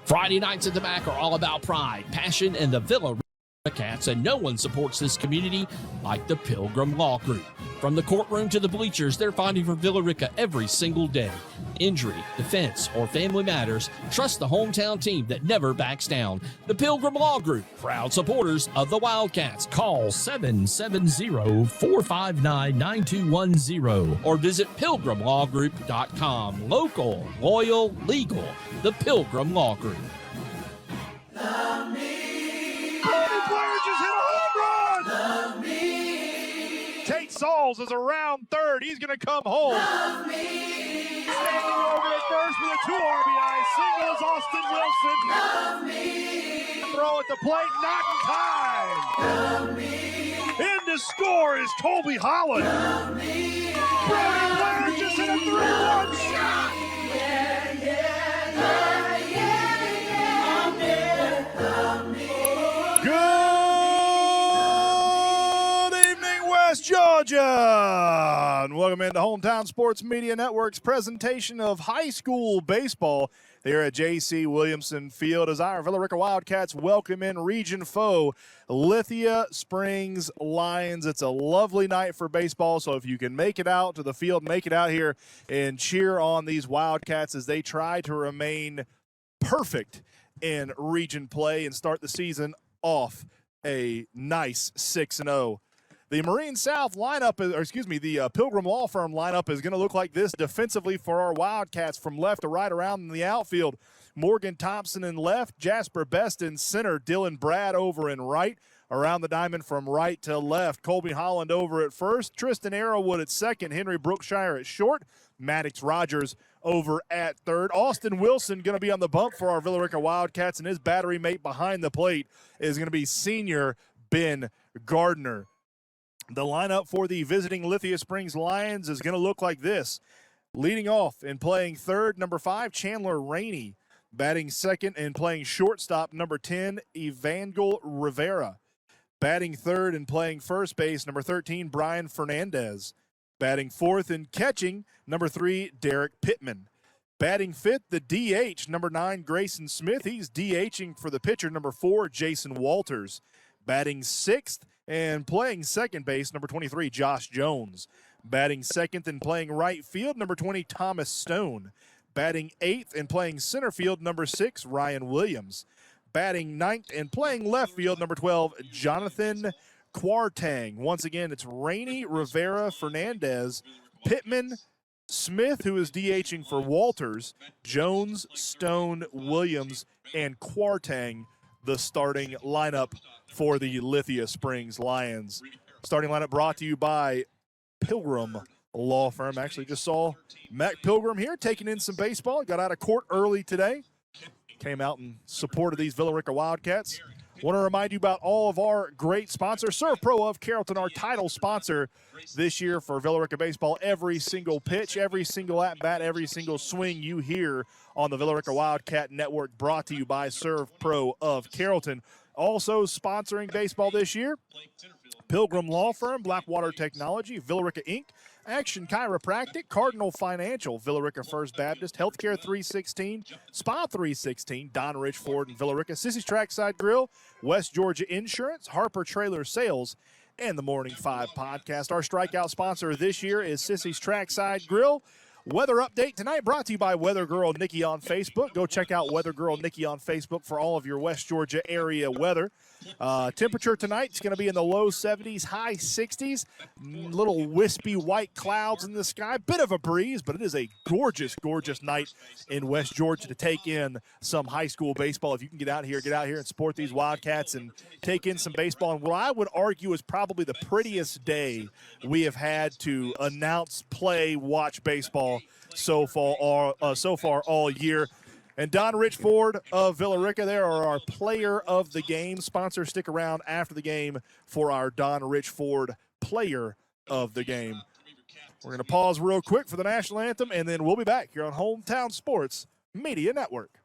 Friday nights at the MAC are all about pride, passion, and the Villa Rica Cats, and no one supports this community like the Pilgrim Law Group. From the courtroom to the bleachers, they're fighting for Villa Rica every single day. Injury, defense, or family matters, trust the hometown team that never backs down. The Pilgrim Law Group, proud supporters of the Wildcats. Call 770-459-9210 or visit pilgrimlawgroup.com. Local, loyal, legal. The Pilgrim Law Group. Love me. Tony Blair just hit a home run. Love me. Tate Sauls is around third. He's going to come home. Love me. Standing over at first with a 2 RBI single is Austin Wilson. Love me. Throw at the plate, not in time. Love me. In to score is Colby Holland. Love me. Brody Blair just hit a 3-run shot. Good evening, West Georgia, and welcome into Hometown Sports Media Network's presentation of high school baseball here at J.C. Williamson Field as our Villa Rica Wildcats welcome in region foe Lithia Springs Lions. It's a lovely night for baseball, so if you can make it out to the field, make it out here and cheer on these Wildcats as they try to remain perfect in region play and start the season off a nice 6-0. The Marine South lineup, the Pilgrim Law Firm lineup is going to look like this defensively for our Wildcats from left to right around in the outfield. Morgan Thompson in left, Jasper Best in center, Dylan Brad over in right. Around the diamond from right to left, Colby Holland over at first, Tristan Arrowwood at second, Henry Brookshire at short, Maddox Rogers over at third. Austin Wilson going to be on the bump for our Villa Rica Wildcats, and his battery mate behind the plate is going to be senior Ben Gardner. The lineup for the visiting Lithia Springs Lions is going to look like this. Leading off and playing third, number 5, Chandler Rainey. Batting second and playing shortstop, number 10, Evangel Rivera. Batting third and playing first base, number 13, Brian Fernandez. Batting fourth and catching, number 3, Derek Pittman. Batting fifth, the DH, number 9, Grayson Smith. He's DHing for the pitcher, number 4, Jason Walters. Batting sixth and playing second base, number 23, Josh Jones. Batting second and playing right field, number 20, Thomas Stone. Batting eighth and playing center field, number 6, Ryan Williams. Batting ninth and playing left field, number 12, Jonathan Quartang. Once again, it's Rainey, Rivera, Fernandez, Pittman, Smith, who is DHing for Walters, Jones, Stone, Williams, and Quartang, the starting lineup for the Lithia Springs Lions. Starting lineup brought to you by Pilgrim Law Firm. Actually just saw Mac Pilgrim here taking in some baseball. Got out of court early today. Came out in support of these Villa Rica Wildcats. Want to remind you about all of our great sponsors. Serve Pro of Carrollton, our title sponsor this year for Villa Rica baseball. Every single pitch, every single at-bat, every single swing you hear on the Villa Rica Wildcat Network, brought to you by Serve Pro of Carrollton. Also sponsoring baseball this year, Pilgrim Law Firm, Blackwater Technology, Villa Rica Inc., Action Chiropractic, Cardinal Financial, Villa Rica First Baptist, Healthcare 316, Spa 316, Don Rich Ford and Villa Rica, Sissy's Trackside Grill, West Georgia Insurance, Harper Trailer Sales, and the Morning 5 Podcast. Our strikeout sponsor this year is Sissy's Trackside Grill. Weather update tonight brought to you by Weather Girl Nikki on Facebook. Go check out Weather Girl Nikki on Facebook for all of your West Georgia area weather. Temperature tonight is going to be in the low 70s, high 60s. Little wispy white clouds in the sky. Bit of a breeze, but it is a gorgeous, gorgeous night in West Georgia to take in some high school baseball. If you can get out here and support these Wildcats and take in some baseball. And what I would argue is probably the prettiest day we have had to announce, play, watch baseball so far all year. And Don Richford of Villa Rica, there are our player of the game sponsors. Stick around after the game for our Don Richford player of the game. We're going to pause real quick for the national anthem, and then we'll be back here on Hometown Sports Media Network.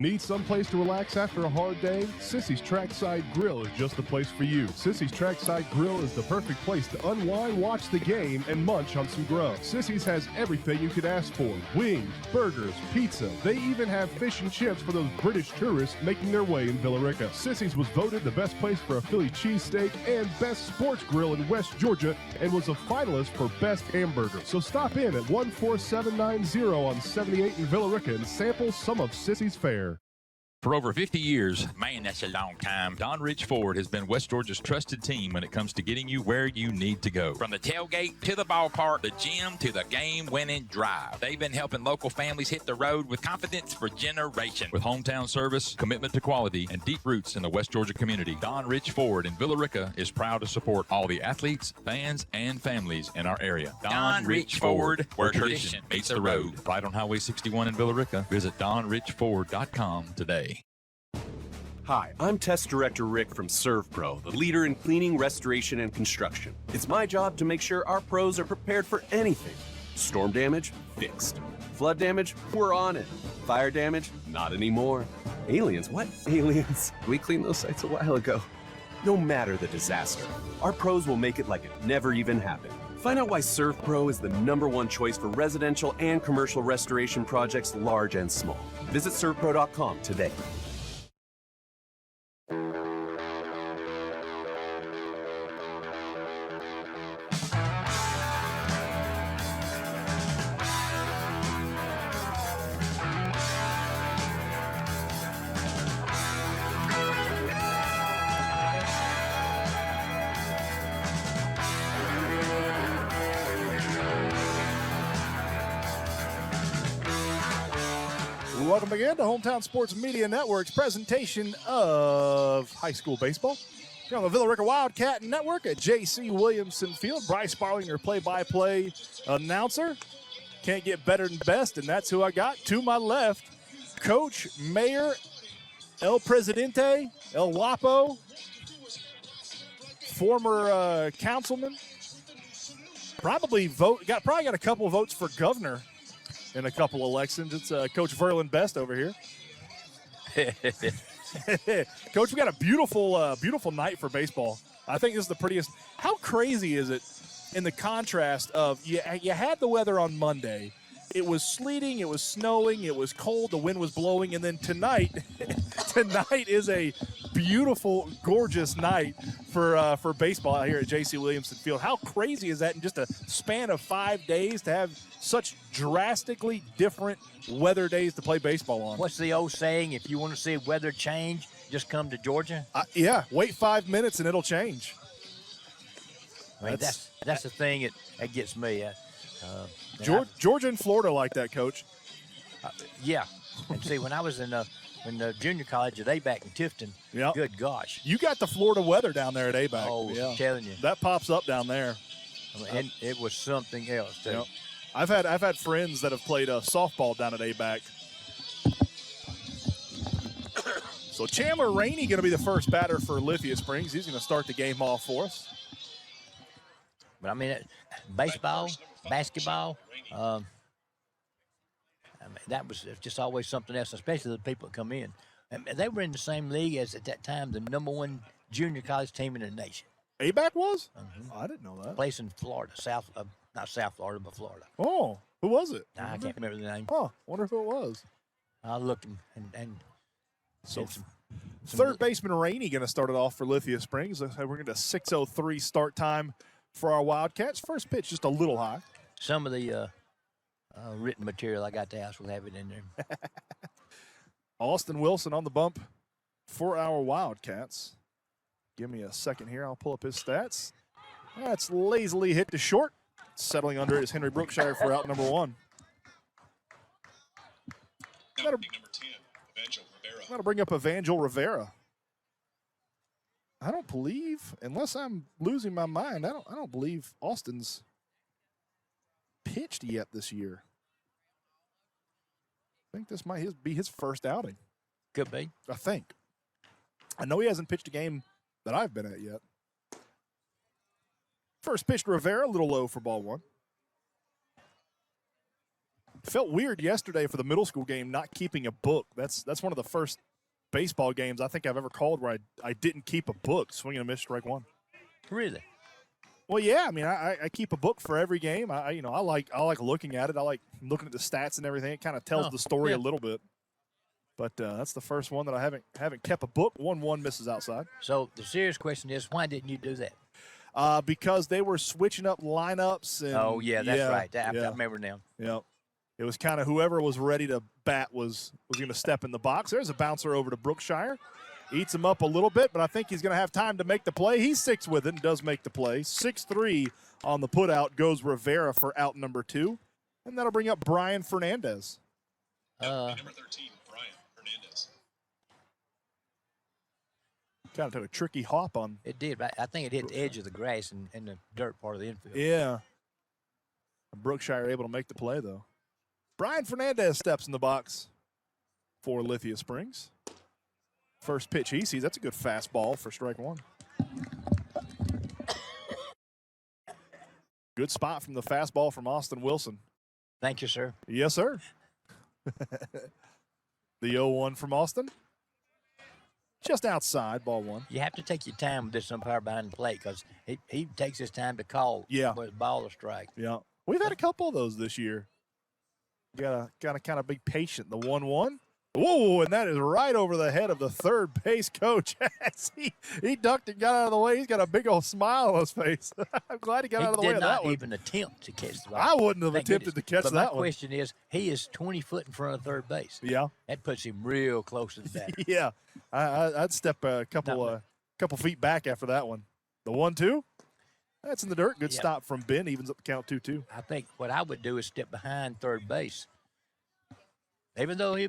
Need someplace to relax after a hard day? Sissy's Trackside Grill is just the place for you. Sissy's Trackside Grill is the perfect place to unwind, watch the game, and munch on some grub. Sissy's has everything you could ask for. Wings, burgers, pizza. They even have fish and chips for those British tourists making their way in Villa Rica. Sissy's was voted the best place for a Philly cheesesteak and best sports grill in West Georgia and was a finalist for best hamburger. So stop in at 14790 on 78 in Villa Rica and sample some of Sissy's fare. For over 50 years, man, that's a long time, Don Rich Ford has been West Georgia's trusted team when it comes to getting you where you need to go. From the tailgate to the ballpark, the gym to the game-winning drive. They've been helping local families hit the road with confidence for generations. With hometown service, commitment to quality, and deep roots in the West Georgia community, Don Rich Ford in Villa Rica is proud to support all the athletes, fans, and families in our area. Don Rich Ford, where tradition meets the road. Right on Highway 61 in Villa Rica. Visit donrichford.com today. Hi, I'm Test Director Rick from ServPro, the leader in cleaning, restoration, and construction. It's my job to make sure our pros are prepared for anything. Storm damage? Fixed. Flood damage? We're on it. Fire damage? Not anymore. Aliens? What? Aliens? We cleaned those sites a while ago. No matter the disaster, our pros will make it like it never even happened. Find out why ServPro is the #1 choice for residential and commercial restoration projects large and small. Visit servpro.com today. Welcome again to Hometown Sports Media Network's presentation of high school baseball. Here on the Villa Rica Wildcat Network at J.C. Williamson Field. Bryce Sparling, your play-by-play announcer. Can't get better than best, and that's who I got. To my left, Coach, Mayor, El Presidente, El Guapo, former councilman. Probably got a couple of votes for governor in a couple elections. It's Coach Verlin Best over here. Coach, we got a beautiful night for baseball. I think this is the prettiest. How crazy is it in the contrast of you had the weather on Monday. It was sleeting, it was snowing, it was cold, the wind was blowing, and then tonight is a beautiful, gorgeous night for baseball out here at J.C. Williamson Field. How crazy is that in just a span of 5 days to have such drastically different weather days to play baseball on? What's the old saying? If you want to see weather change, just come to Georgia. Yeah, wait 5 minutes and it'll change. I mean, that's the thing that gets me. Georgia and Florida like that, Coach. Yeah, and see, when I was in the junior college at ABAC in Tifton, Yep. Good gosh. You got the Florida weather down there at ABAC. Oh, I'm telling you. That pops up down there. I mean, and it was something else, too. Yep. I've had friends that have played softball down at ABAC. So Chandler Rainey going to be the first batter for Lithia Springs. He's going to start the game off for us. But, I mean, baseball, basketball, I mean, that was just always something else, especially the people that come in. And they were in the same league as, at that time, the #1 junior college team in the nation. ABAC was? Mm-hmm. Oh, I didn't know that. Place in Florida, not South Florida, but Florida. Oh, who was it? I can't remember the name. Huh, wonder who it was. I looked and So third baseman Rainey going to start it off for Lithia Springs. We're going to 6:03 start time for our Wildcats. First pitch just a little high. some of the written material I got to house will have it in there. Austin Wilson on the bump for our Wildcats. Give me a second here. I'll pull up his stats. That's lazily hit to short. Settling under it is Henry Brookshire for out number 1. Got to bring up Evangel Rivera. I don't believe, unless I'm losing my mind, I don't believe Austin's pitched yet this year. I think this might be his first outing. Could be. I think. I know he hasn't pitched a game that I've been at yet. First pitch to Rivera, a little low for ball 1. Felt weird yesterday for the middle school game not keeping a book. That's one of the first baseball games I think I've ever called where I didn't keep a book. Swing and a miss, strike one. Really? Well, yeah. I mean, I keep a book for every game. I like looking at it. I like looking at the stats and everything. It kind of tells the story a little bit. But that's the first one that I haven't kept a book. 1-1 misses outside. So the serious question is, why didn't you do that? Because they were switching up lineups. And, Oh, yeah, that's right. I remember now. Yeah. It was kind of whoever was ready to bat was going to step in the box. There's a bouncer over to Brookshire. Eats him up a little bit, but I think he's going to have time to make the play. He sticks with it and does make the play. 6-3 on the putout goes Rivera for out number 2. And that'll bring up Brian Fernandez. Number 13, Brian Fernandez. Kind of took a tricky hop on. It did. I think it hit the edge of the grass in the dirt part of the infield. Yeah. Brookshire able to make the play, though. Brian Fernandez steps in the box for Lithia Springs. First pitch he sees, that's a good fastball for strike one. Good spot from the fastball from Austin Wilson. Thank you, sir. Yes, sir. The 0-1 from Austin. Just outside, ball one. You have to take your time with this umpire behind the plate because he takes his time to call whether it's ball or strike. Yeah. We've had a couple of those this year. Got to kind of be patient. The 1-1. Whoa, and that is right over the head of the third base coach. he ducked and got out of the way. He's got a big old smile on his face. I'm glad he got out of the way of that one. He did not even attempt to catch the ball. I wouldn't have attempted to catch that one. My question is, he is 20 foot in front of third base. Yeah. That puts him real close to the batter. Yeah. I'd step a couple feet back after that one. The 1-2. That's in the dirt. Good stop from Ben. Evens up the count 2-2. I think what I would do is step behind third base. Even though he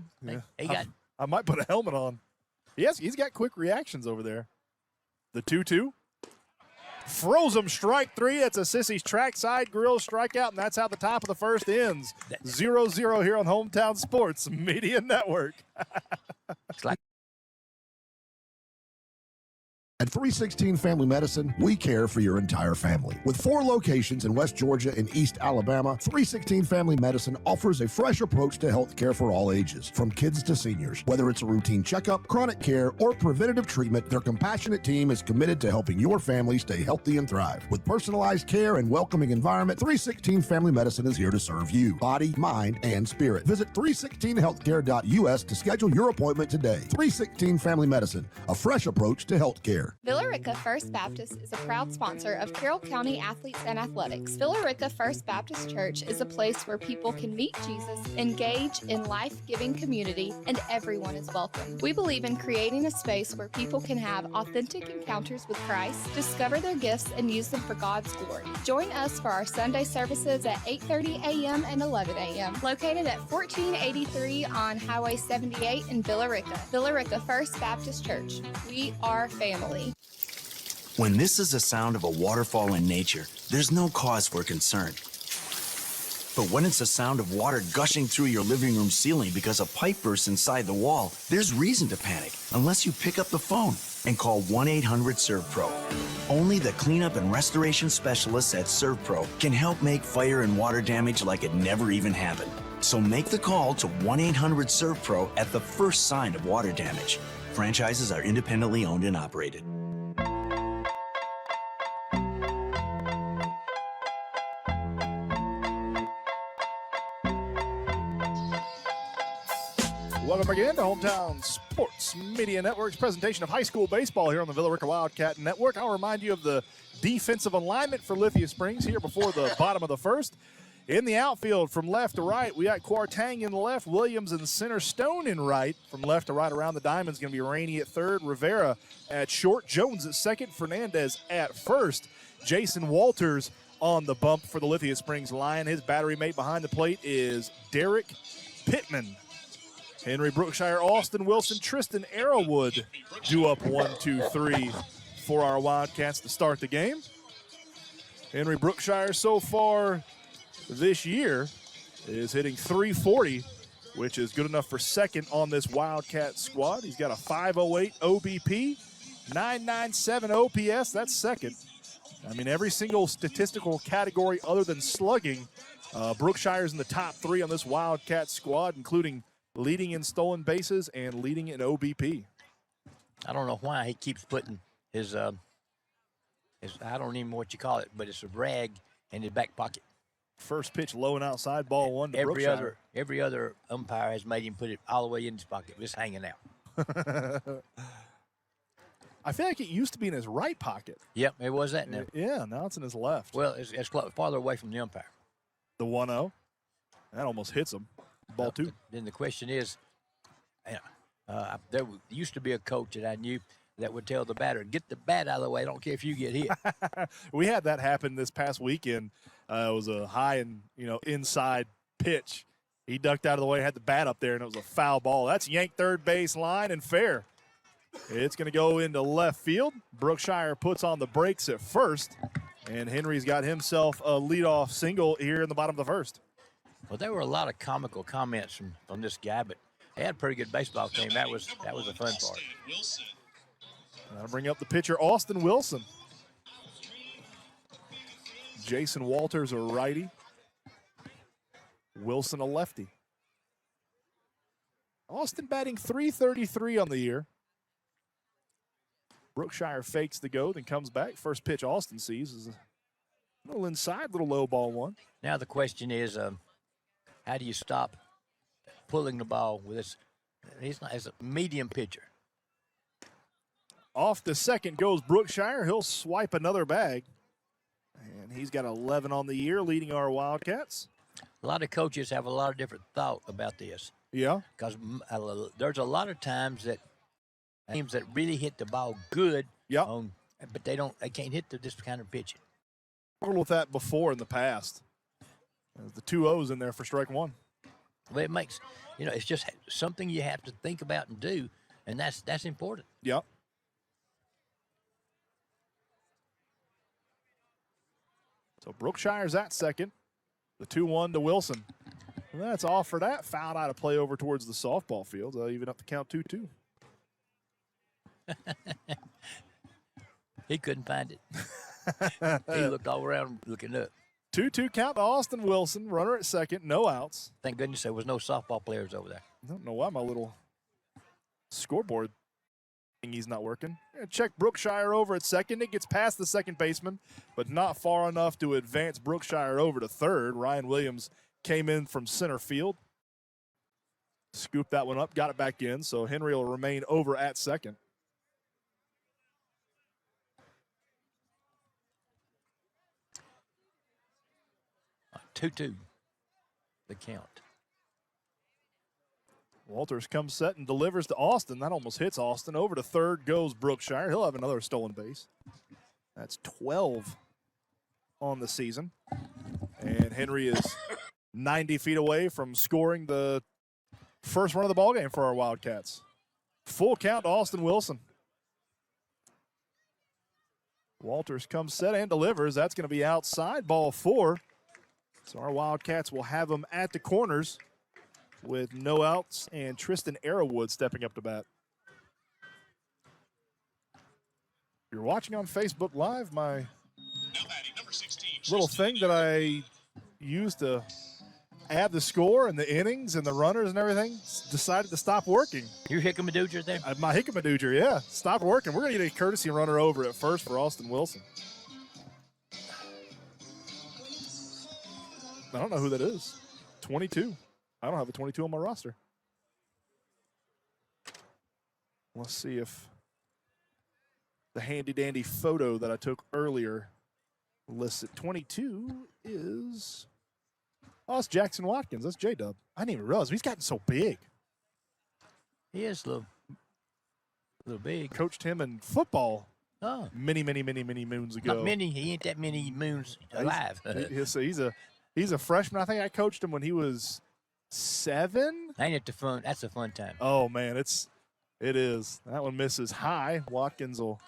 got. I might put a helmet on. He's got quick reactions over there. The 2-2. Froze him, strike 3. That's a Sissy's trackside grill strikeout, and that's how the top of the first ends. 0-0 here on Hometown Sports Media Network. It's like. At 316 Family Medicine, we care for your entire family. With 4 locations in West Georgia and East Alabama, 316 Family Medicine offers a fresh approach to health care for all ages, from kids to seniors. Whether it's a routine checkup, chronic care, or preventative treatment, their compassionate team is committed to helping your family stay healthy and thrive. With personalized care and welcoming environment, 316 Family Medicine is here to serve you, body, mind, and spirit. Visit 316healthcare.us to schedule your appointment today. 316 Family Medicine, a fresh approach to health care. Villa Rica First Baptist is a proud sponsor of Carroll County Athletes and Athletics. Villa Rica First Baptist Church is a place where people can meet Jesus, engage in life-giving community, and everyone is welcome. We believe in creating a space where people can have authentic encounters with Christ, discover their gifts, and use them for God's glory. Join us for our Sunday services at 8:30 a.m. and 11 a.m. located at 1483 on Highway 78 in Villa Rica. Villa Rica First Baptist Church. We are family. When this is the sound of a waterfall in nature, there's no cause for concern. But when it's the sound of water gushing through your living room ceiling because a pipe bursts inside the wall, there's reason to panic, unless you pick up the phone and call 1-800-SERVPRO. Only the cleanup and restoration specialists at ServPro can help make fire and water damage like it never even happened. So make the call to 1-800-SERVPRO at the first sign of water damage. Franchises are independently owned and operated. Welcome again to Hometown Sports Media Network's presentation of high school baseball here on the Villa Rica Wildcat Network. I'll remind you of the defensive alignment for Lithia Springs here before the bottom of the first. In the outfield from left to right, we got Quartang in the left, Williams in center, Stone in right. From left to right around the diamond is going to be Rainey at third, Rivera at short, Jones at second, Fernandez at first. Jason Walters on the bump for the Lithia Springs Lion. His battery mate behind the plate is Derek Pittman. Henry Brookshire, Austin Wilson, Tristan Arrowwood do up 1-2-3 for our Wildcats to start the game. Henry Brookshire so far this year is hitting .340, which is good enough for second on this Wildcat squad. He's got a .508 OBP, .997 OPS. That's second. I mean, every single statistical category other than slugging, Brookshire's in the top 3 on this Wildcat squad, including leading in stolen bases and leading in OBP. I don't know why he keeps putting his I don't even know what you call it, but it's a rag in his back pocket. First pitch low and outside, ball 1 to Brookshire. Every other umpire has made him put it all the way in his pocket, just hanging out. I feel like it used to be in his right pocket. Yep, it was that now. Yeah, now it's in his left. Well, it's farther away from the umpire. The 1-0. That almost hits him. Ball 2. Then the question is, there used to be a coach that I knew that would tell the batter, get the bat out of the way. I don't care if you get hit. We had that happen this past weekend. It was a high and inside pitch. He ducked out of the way, had the bat up there, and it was a foul ball. That's yanked third base line and fair. It's going to go into left field. Brookshire puts on the brakes at first, and Henry's got himself a leadoff single here in the bottom of the first. Well, there were a lot of comical comments from this guy, but they had a pretty good baseball team. That was the fun part. That'll bring up the pitcher, Austin Wilson. Jason Walters, a righty. Wilson, a lefty. Austin batting .333 on the year. Brookshire fakes the go, then comes back. First pitch Austin sees is a little inside, little low ball 1. Now the question is, how do you stop pulling the ball with this? He's a medium pitcher. Off the second goes Brookshire. He'll swipe another bag. And he's got 11 on the year, leading our Wildcats. A lot of coaches have a lot of different thought about this. Yeah. Because there's a lot of times that teams that really hit the ball good, yep. But they can't hit this kind of pitching. I struggled with that before in the past. There's the 2 O's in there for strike 1. Well, it makes, it's just something you have to think about and do, and that's important. Yep. So Brookshire's at second. The 2-1 to Wilson. And that's all for that. Fouled out of play over towards the softball field. They'll even up the count 2-2. He couldn't find it. He looked all around looking up. 2-2 count to Austin Wilson. Runner at second. No outs. Thank goodness there was no softball players over there. I don't know why my little scoreboard thingy's not working. Check Brookshire over at second. It gets past the second baseman, but not far enough to advance Brookshire over to third. Ryan Williams came in from center field. Scooped that one up, got it back in, so Henry will remain over at second. Two, the count. Walters comes set and delivers to Austin. That almost hits Austin. Over to third goes Brookshire. He'll have another stolen base. That's 12 on the season. And Henry is 90 feet away from scoring the first run of the ballgame for our Wildcats. Full count to Austin Wilson. Walters comes set and delivers. That's going to be outside, ball 4. So our Wildcats will have them at the corners with no outs and Tristan Arrowwood stepping up to bat. If you're watching on Facebook Live, my little thing that I used to add the score and the innings and the runners and everything decided to stop working. Your Hickamadooger there? My Hickamadooger, yeah, stopped working. We're going to get a courtesy runner over at first for Austin Wilson. I don't know who that is. 22. I don't have a 22 on my roster. Let's see if the handy-dandy photo that I took earlier lists it. 22 is... Oh, it's Jackson Watkins. That's J-Dub. I didn't even realize he's gotten so big. He is a little big. Coached him in football many moons ago. Not many. He ain't that many moons alive. He's a freshman. I think I coached him when he was 7. Ain't it the fun? That's a fun time. Oh, man, it is. That one misses high. Watkins will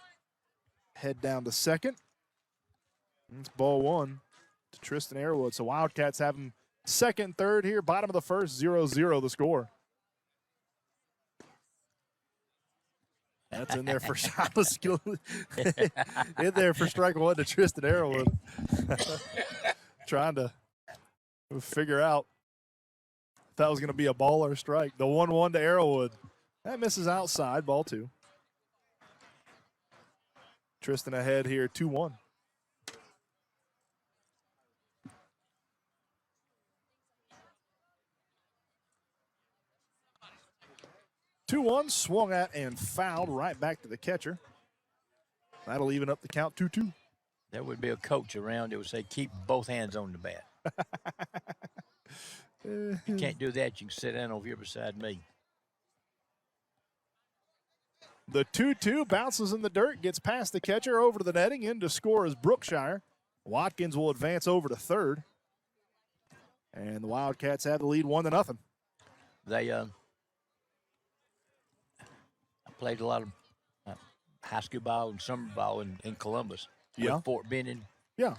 head down to second. It's ball 1 to Tristan Arrowwood. So Wildcats have him second, third here. Bottom of the first, 0-0 the score. That's in there for in there for strike 1 to Tristan Arrowwood. Trying to We'll figure out if that was going to be a ball or a strike. The 1-1 to Arrowwood. That misses outside, ball 2. Tristan ahead here, 2-1. Swung at and fouled right back to the catcher. That'll even up the count 2-2. There would be a coach around that would say, keep both hands on the bat. You can't do that. You can sit down over here beside me. The 2-2 bounces in the dirt, gets past the catcher, over to the netting. In to score is Brookshire. Watkins will advance over to third. And the Wildcats have the lead 1-0. They I played a lot of high school ball and summer ball in Columbus. Yeah. With Fort Benning. Yeah.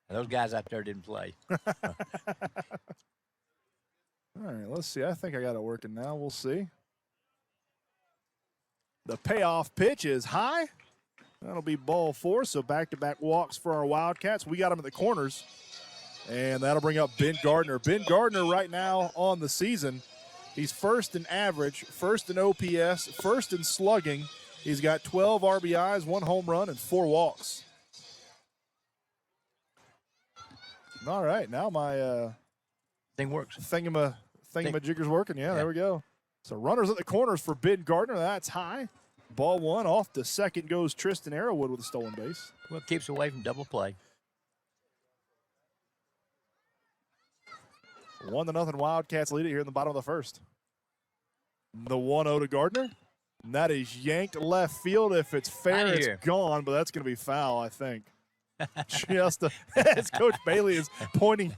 Those guys out there didn't play. All right, let's see. I think I got it working now. We'll see. The payoff pitch is high. That'll be ball 4, so back-to-back walks for our Wildcats. We got them at the corners, and that'll bring up Ben Gardner. Ben Gardner right now on the season, he's first in average, first in OPS, first in slugging. He's got 12 RBIs, 1 home run, and 4 walks. All right, now my thing works. Thingamajigger's working. Yeah, there we go. So runners at the corners for Ben Gardner. That's high. Ball 1. Off to second goes Tristan Arrowwood with a stolen base. Well, it keeps away from double play. 1-0 Wildcats lead it here in the bottom of the first. The 1-0 to Gardner. And that is yanked left field. If it's fair, it's gone, but that's going to be foul, I think. Just as Coach Bailey is pointing.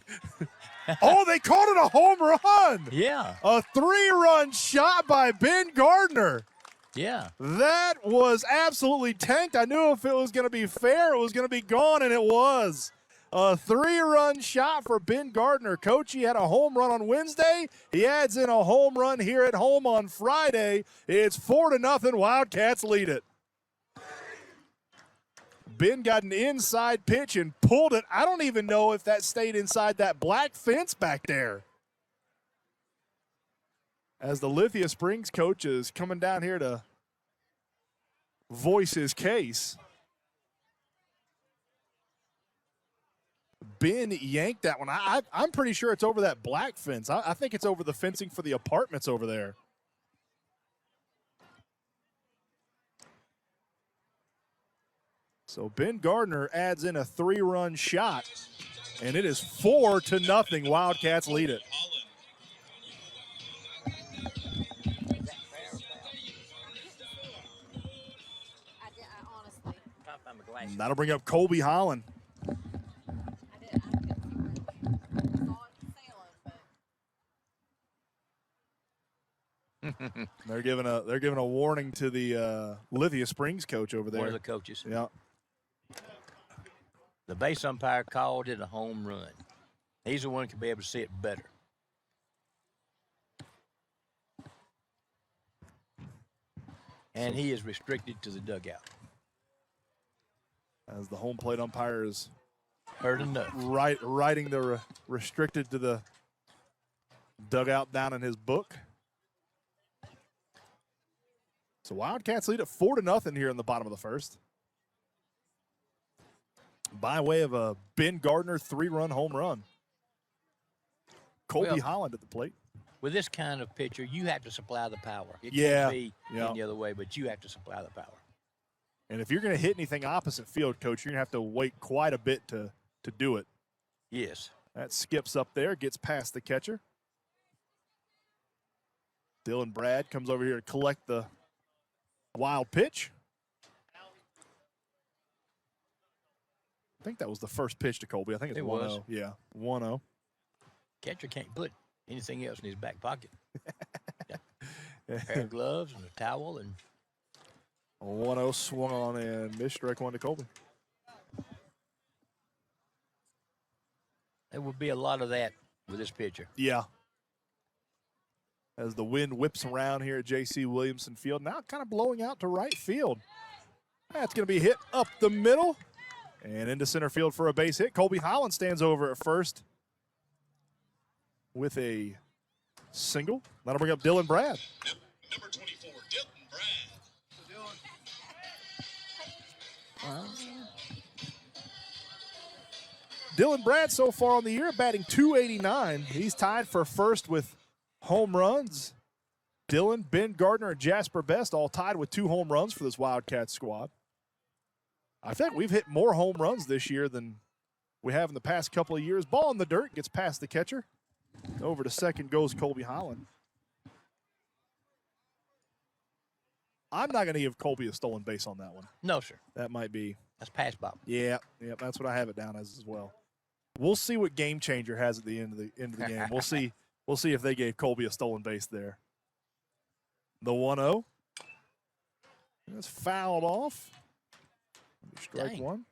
Oh, they called it a home run. Yeah. A 3-run shot by Ben Gardner. Yeah. That was absolutely tanked. I knew if it was going to be fair, it was going to be gone, and it was. A 3-run shot for Ben Gardner. Coach, he had a home run on Wednesday. He adds in a home run here at home on Friday. It's 4-0. Wildcats lead it. Ben got an inside pitch and pulled it. I don't even know if that stayed inside that black fence back there. As the Lithia Springs coach is coming down here to voice his case. Ben yanked that one. I'm pretty sure it's over that black fence. I think it's over the fencing for the apartments over there. So Ben Gardner adds in a 3-run shot, and it is 4-0. Wildcats lead it. And that'll bring up Colby Holland. They're giving a warning to the Lithia Springs coach over there. One of the coaches. Yeah. The base umpire called it a home run. He's the one who can be able to see it better. And he is restricted to the dugout. As the home plate umpire is heard enough. Writing the restricted to the dugout down in his book. So Wildcats lead at 4-0 here in the bottom of the first. By way of a Ben Gardner 3-run home run. Colby Holland at the plate. With this kind of pitcher, you have to supply the power. It can't be any other way, but you have to supply the power. And if you're going to hit anything opposite field, Coach, you're going to have to wait quite a bit to do it. Yes. That skips up there, gets past the catcher. Dylan Brad comes over here to collect the wild pitch. I think that was the first pitch to Colby. I think it's 1-0. Yeah, 1-0. Catcher can't put anything else in his back pocket. A pair of gloves and a towel. And 1-0 swung on and missed, strike 1 to Colby. There will be a lot of that with this pitcher. Yeah. As the wind whips around here at J.C. Williamson Field. Now kind of blowing out to right field. That's going to be hit up the middle. And into center field for a base hit. Colby Holland stands over at first with a single. That'll bring up Dylan Brad. Number 24, Dylan Brad. Dylan Brad so far on the year batting .289. He's tied for first with home runs. Dylan, Ben Gardner, and Jasper Best all tied with 2 home runs for this Wildcats squad. I think we've hit more home runs this year than we have in the past couple of years. Ball in the dirt, gets past the catcher. Over to second goes Colby Holland. I'm not going to give Colby a stolen base on that one. No, sir. That might be. That's pass ball. Yeah, that's what I have it down as well. We'll see what Game Changer has at the end of the game. We'll see if they gave Colby a stolen base there. The 1-0. That's fouled off. Strike Dang. one.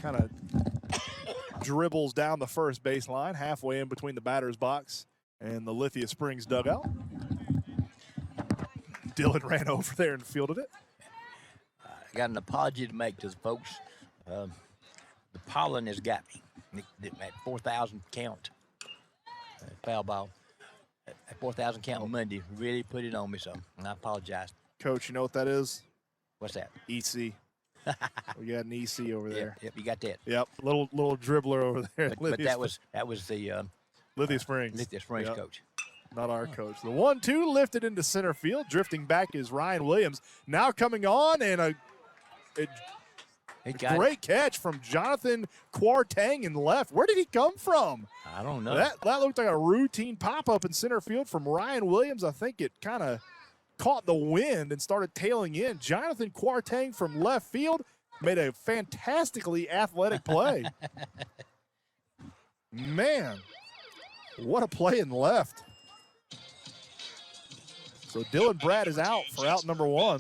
Kind of dribbles down the first baseline, halfway in between the batter's box and the Lithia Springs dugout. Dylan ran over there and fielded it. I got an apology to make to the folks. The pollen has got me at 4,000 count. Foul ball. At 4,000 count Monday really put it on me, so I apologize. Coach, you know what that is? What's that? EC. We got an EC over there. Yep, you got that. Yep, little dribbler over there. But that was the Lithia Springs. Lithia Springs Yep. coach. Not our coach. The 1-2 lifted into center field. Drifting back is Ryan Williams. Now coming on, and a great catch from Jonathan Quartang in left. Where did he come from? I don't know. That looked like a routine pop-up in center field from Ryan Williams. I think it kind of caught the wind and started tailing in. Jonathan Quartang from left field made a fantastically athletic play. Man, what a play in left. So Dylan Brad is out for out number 1.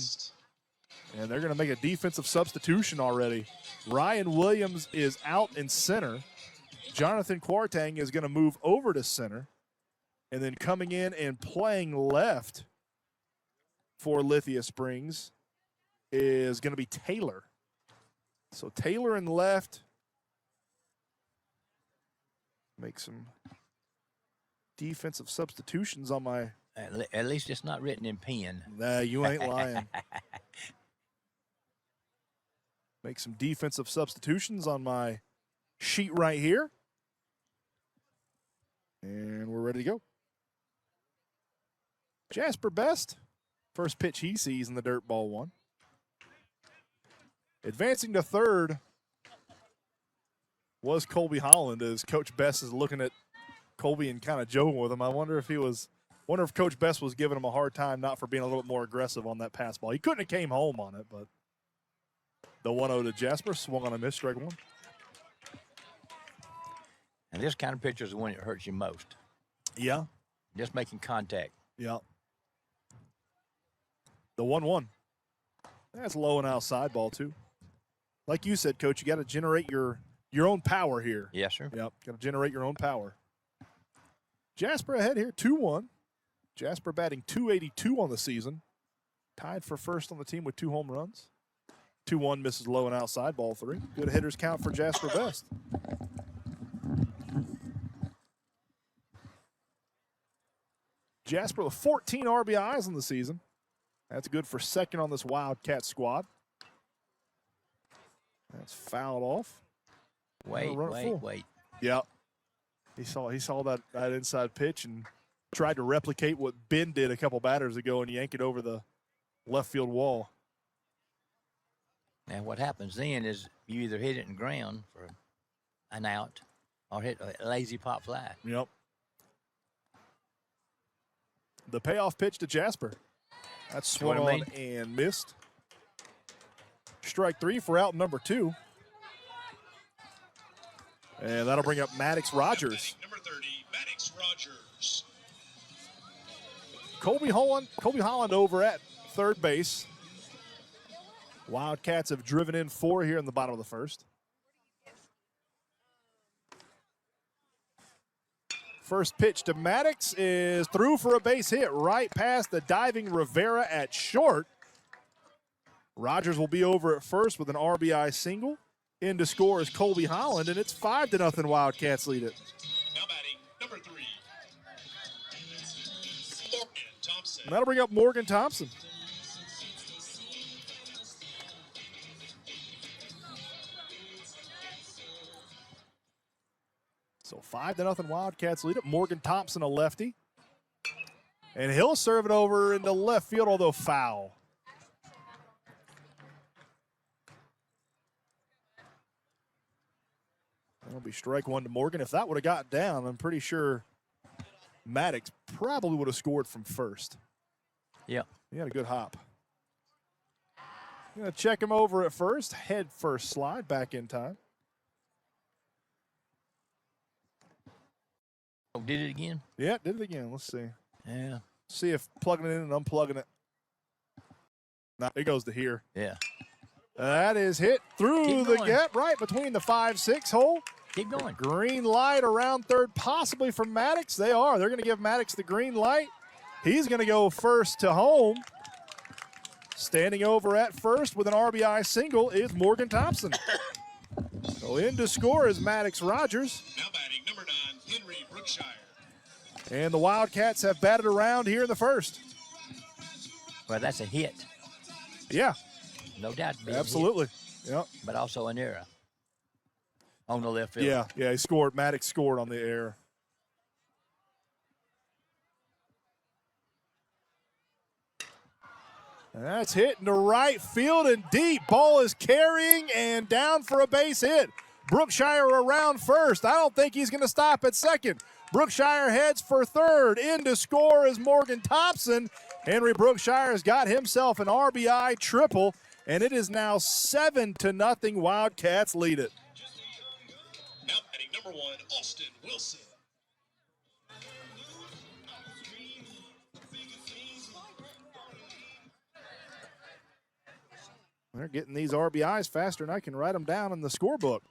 And they're going to make a defensive substitution already. Ryan Williams is out in center. Jonathan Quartang is going to move over to center. And then coming in and playing left for Lithia Springs is going to be Taylor. So Taylor in left. Make some defensive substitutions on my... At least it's not written in pen. Nah, you ain't lying. Make some defensive substitutions on my sheet right here. And we're ready to go. Jasper Best, first pitch he sees in the dirt, ball 1. Advancing to third was Colby Holland, as Coach Best is looking at Colby and kind of joking with him. I wonder if Coach Best was giving him a hard time not for being a little bit more aggressive on that pass ball. He couldn't have came home on it, but the 1-0 to Jasper, swung on a miss, strike 1. And this kind of pitcher is the one that hurts you most. Yeah. Just making contact. Yeah. The 1-1. That's low and outside ball, too. Like you said, Coach, you got to generate your own power here. Yes, sir. Yep, got to generate your own power. Jasper ahead here, 2-1. Jasper batting .282 on the season. Tied for first on the team with 2 home runs. 2-1 misses low and outside, ball 3. Good hitters count for Jasper Best. Jasper with 14 RBIs on the season. That's good for second on this Wildcat squad. That's fouled off. Wait. Yep. He saw that inside pitch and tried to replicate what Ben did a couple batters ago and yank it over the left field wall. And what happens then is you either hit it in ground for an out or hit a lazy pop fly. Yep. The payoff pitch to Jasper. That's swung on and missed. Strike 3 for out number 2. And that'll bring up Maddox Rogers. Number 30, Maddox Rogers. Colby Holland over at third base. Wildcats have driven in 4 here in the bottom of the first. First pitch to Maddox is through for a base hit right past the diving Rivera at short. Rogers will be over at first with an RBI single. In to score is Colby Holland, and it's 5-0 Wildcats lead it. Now batting, number 3. Morgan Thompson. And that'll bring up Morgan Thompson. So 5-0 Wildcats lead it. Morgan Thompson, a lefty. And he'll serve it over into left field, although foul. That'll be strike one to Morgan. If that would have got down, I'm pretty sure Maddox probably would have scored from first. Yeah. He had a good hop. Going to check him over at first. Head first slide back in time. Oh, did it again? Yeah, did it again. Let's see. Yeah. See if plugging it in and unplugging it. Nah, it goes to here. Yeah. That is hit through Keep the going. gap right between the 5-6 hole. Keep going. Green light around third, possibly from Maddox. They are. They're going to give Maddox the green light. He's going to go first to home. Standing over at first with an RBI single is Morgan Thompson. So in to score is Maddox Rogers. Now batting, number 9, Henry Brookshire. And the Wildcats have batted around here in the first. Well, that's a hit. Yeah, No doubt. to be a hit, absolutely. Yep. but also an error on the left field. Yeah, he scored. Maddox scored on the air. And that's hit into right field and deep. Ball is carrying and down for a base hit. Brookshire around first. I don't think he's going to stop at second. Brookshire heads for third. In to score is Morgan Thompson. Henry Brookshire has got himself an RBI triple, and it is now 7-0. Wildcats lead it. Now batting, number 1, Austin Wilson. They're getting these RBIs faster than I can write them down in the scorebook.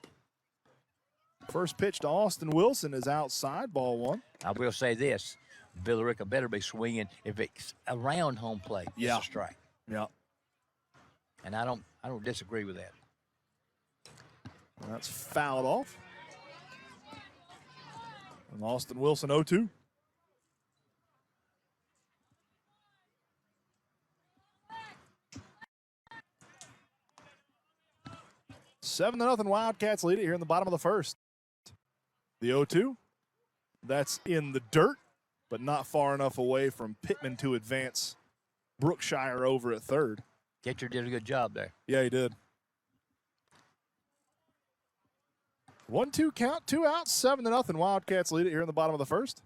First pitch to Austin Wilson is outside, ball one. I will say this. Villa Rica better be swinging if it's around home plate. Yeah. It's a strike. Yeah. And I don't disagree with that. That's fouled off. And Austin Wilson 0-2. Seven to nothing Wildcats lead it here in the bottom of the first. The 0-2. That's in the dirt, but not far enough away from Pittman to advance Brookshire over at third. Catcher did a good job there. Yeah, he did. 1-2 count, 2 outs, 7-0. Wildcats lead it here in the bottom of the first.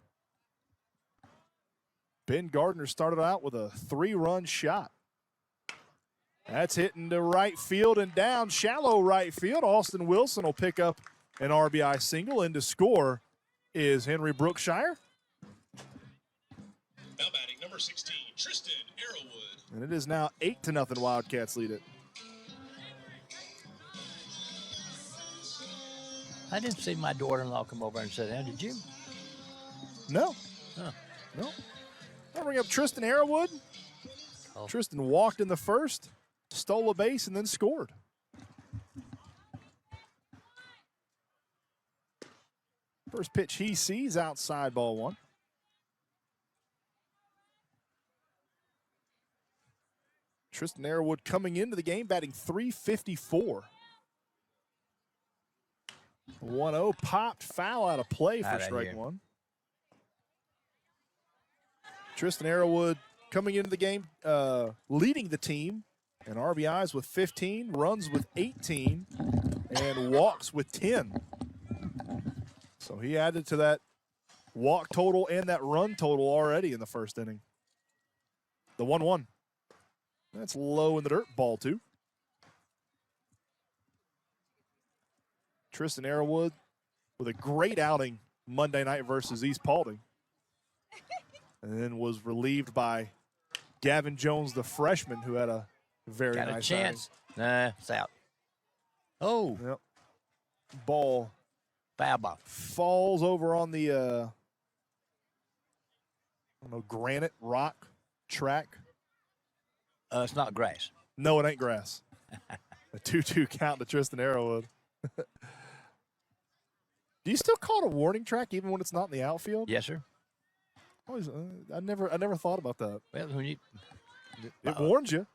Ben Gardner started out with a 3-run shot. That's hitting to right field and down, shallow right field. Austin Wilson will pick up an RBI single, and to score is Henry Brookshire. Now batting, number 16, Tristan Arrowwood. And it is now 8-0. Wildcats lead it. I didn't see my daughter-in-law come over and sit down. Did you? No. Huh. No. I'll bring up Tristan Arrowwood. Oh. Tristan walked in the first, stole a base, and then scored. First pitch he sees outside, ball one. Tristan Arrowwood coming into the game, batting .354. 1-0, popped, foul out of play for Outta strike here. one. Tristan Arrowwood coming into the game, leading the team in RBIs with 15, runs with 18, and walks with 10. So he added to that walk total and that run total already in the first inning. The 1-1. That's low in the dirt, ball two. Tristan Arrowwood with a great outing Monday night versus East Paulding. And then was relieved by Gavin Jones, the freshman, who had a very Got nice a chance. Nah, it's out. Oh, outing. Yep. Ball foul ball. falls over on the, I don't know, granite, rock, track. It's not grass. No, it ain't grass. A 2-2 count to Tristan Arrowwood. Do you still call it a warning track even when it's not in the outfield? Yes, sir. Always, I never thought about that. Well, when you It warns you.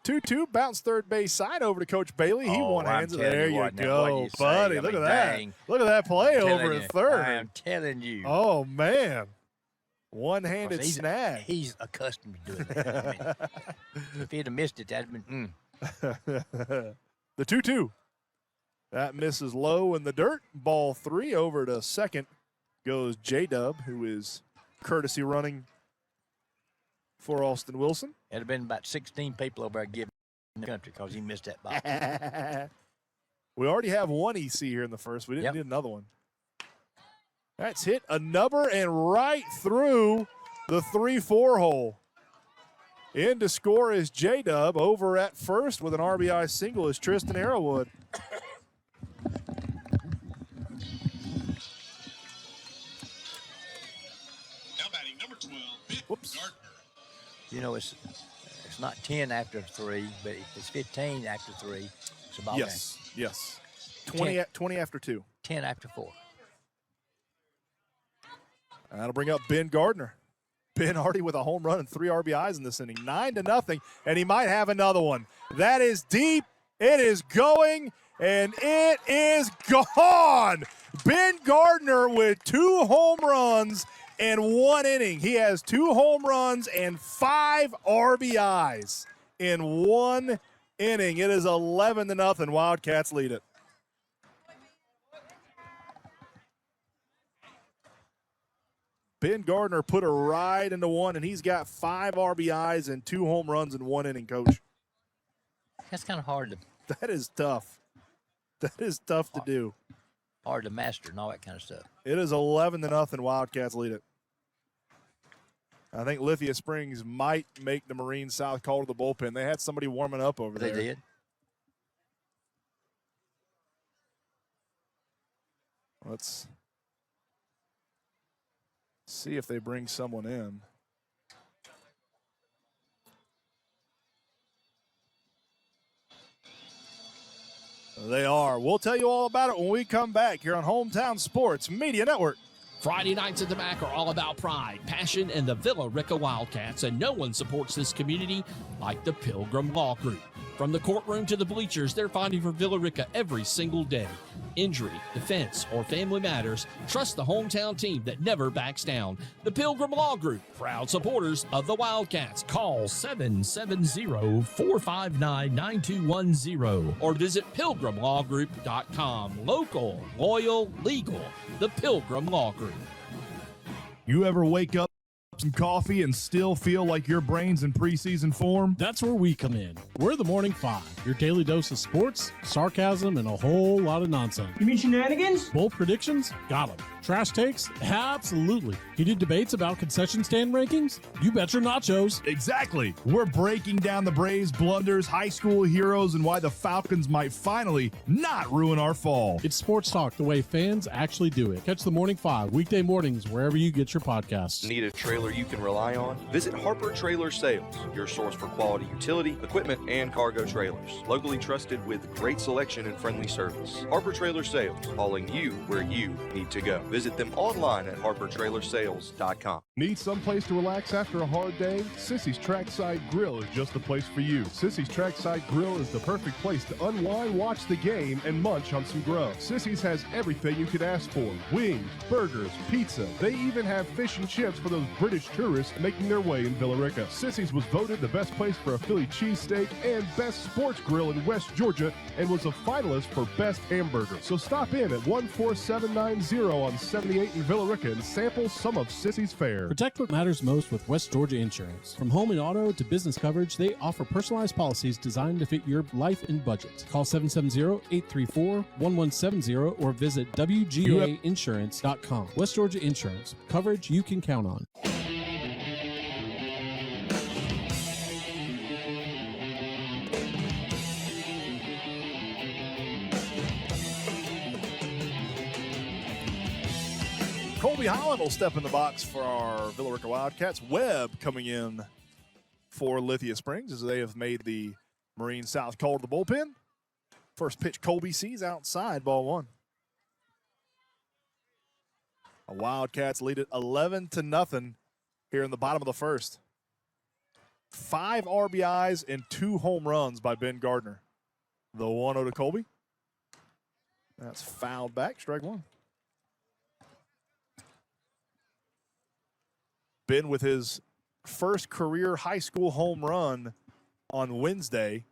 2-2, bounce third base side over to Coach Bailey. He one-hands it. There you go, buddy. Look at that. Look at that play over at third. I am telling you. Oh, man. One-handed snag. He's accustomed to doing that. I mean, if he'd have missed it, that'd have been The 2-2. That misses low in the dirt. Ball 3 over to second goes J-Dub, who is courtesy running for Austin Wilson. It'd have been about 16 people over there giving the country because he missed that ball. We already have one EC here in the first. We didn't need another one. That's hit a number and right through the 3-4 hole. In to score is J-Dub. Over at first with an RBI single is Tristan Arrowwood. Now batting number 12, Ben Gardner. You know, it's not 10 after 3, but if it's 15 after 3, it's a ball game. Yes. 20 after 2. 10 after 4. That'll bring up Ben Gardner. Ben already with a home run and 3 RBIs in this inning. 9-0, and he might have another one. That is deep. It is going, and it is gone. Ben Gardner with 2 home runs and 1 inning. He has 2 home runs and 5 RBIs in 1 inning. It is 11-0. Wildcats lead it. Ben Gardner put a ride into 1, and he's got 5 RBIs and 2 home runs in 1 inning, Coach. That's kind of hard to. That is tough. That is tough to do. Hard to master and all that kind of stuff. It is 11-0. Wildcats lead it. I think Lithia Springs might make the Marine South call to the bullpen. They had somebody warming up over there. They did. Let's see if they bring someone in. They are. We'll tell you all about it when we come back here on Hometown Sports Media Network. Friday nights at the MAC are all about pride, passion, and the Villa Rica Wildcats, and no one supports this community like the Pilgrim Law Group. From the courtroom to the bleachers, they're fighting for Villa Rica every single day. Injury, defense, or family matters, trust the hometown team that never backs down. The Pilgrim Law Group, proud supporters of the Wildcats. Call 770-459-9210 or visit pilgrimlawgroup.com. Local, loyal, legal. The Pilgrim Law Group. You ever wake up some coffee and still feel like your brain's in preseason form? That's where we come in. We're the Morning Five, your daily dose of sports, sarcasm, and a whole lot of nonsense. You mean shenanigans? Bold predictions? Got them. Trash takes? Absolutely. Heated debates about concession stand rankings? You bet your nachos. Exactly. We're breaking down the Braves' blunders, high school heroes, and why the Falcons might finally not ruin our fall. It's sports talk the way fans actually do it. Catch the Morning Five weekday mornings wherever you get your podcasts. Need a trailer you can rely on? Visit Harper Trailer Sales, your source for quality utility, equipment, and cargo trailers. Locally trusted with great selection and friendly service. Harper Trailer Sales, hauling you where you need to go. Visit them online at harpertrailersales.com. Need someplace to relax after a hard day? Sissy's Trackside Grill is just the place for you. Sissy's Trackside Grill is the perfect place to unwind, watch the game, and munch on some grub. Sissy's has everything you could ask for. Wings, burgers, pizza. They even have fish and chips for those British tourists making their way in Villa Rica. Sissy's was voted the best place for a Philly cheesesteak and best sports grill in West Georgia and was a finalist for best hamburger. So stop in at 14790 on 78 in Villa Rica and sample some of Sissy's fare. Protect what matters most with West Georgia Insurance. From home and auto to business coverage, they offer personalized policies designed to fit your life and budget. Call 770-834-1170 or visit WGAinsurance.com. West Georgia Insurance. Coverage you can count on. Colby Holland will step in the box for our Villa Rica Wildcats. Webb coming in for Lithia Springs as they have made the Marine South call to the bullpen. First pitch, Colby sees outside, ball one. The Wildcats lead it 11-0 here in the bottom of the first. 5 RBIs and 2 home runs by Ben Gardner. The 1-0 to Colby. That's fouled back, strike one. Ben with his first career high school home run on Wednesday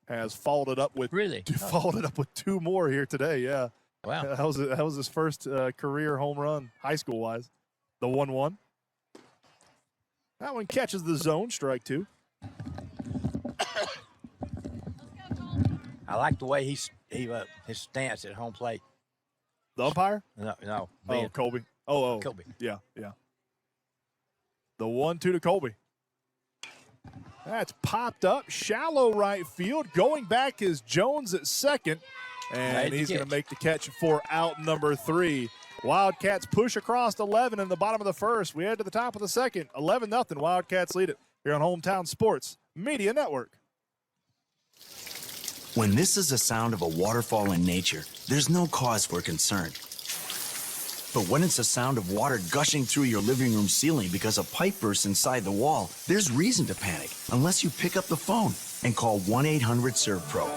has followed it up with followed it up with 2 more here today. Yeah, wow, that was his first career home run high school wise. The 1-1. That one catches the zone, strike 2. I like the way his stance at home plate. The umpire? No. Oh, Colby. Oh, Colby. Yeah. The 1-2 to Colby. That's popped up, shallow right field. Going back is Jones at second, and he's going to make the catch for out number 3. Wildcats push across 11 in the bottom of the first. We head to the top of the second. 11-0. Wildcats lead it here on Hometown Sports Media Network. When this is the sound of a waterfall in nature, there's no cause for concern. But when it's the sound of water gushing through your living room ceiling because a pipe burst inside the wall, there's reason to panic unless you pick up the phone and call 1-800-SERVPRO.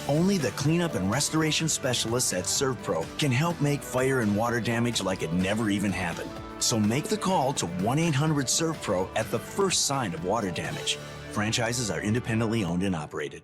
Only the cleanup and restoration specialists at ServPro can help make fire and water damage like it never even happened. So make the call to 1-800-SERVPRO at the first sign of water damage. Franchises are independently owned and operated.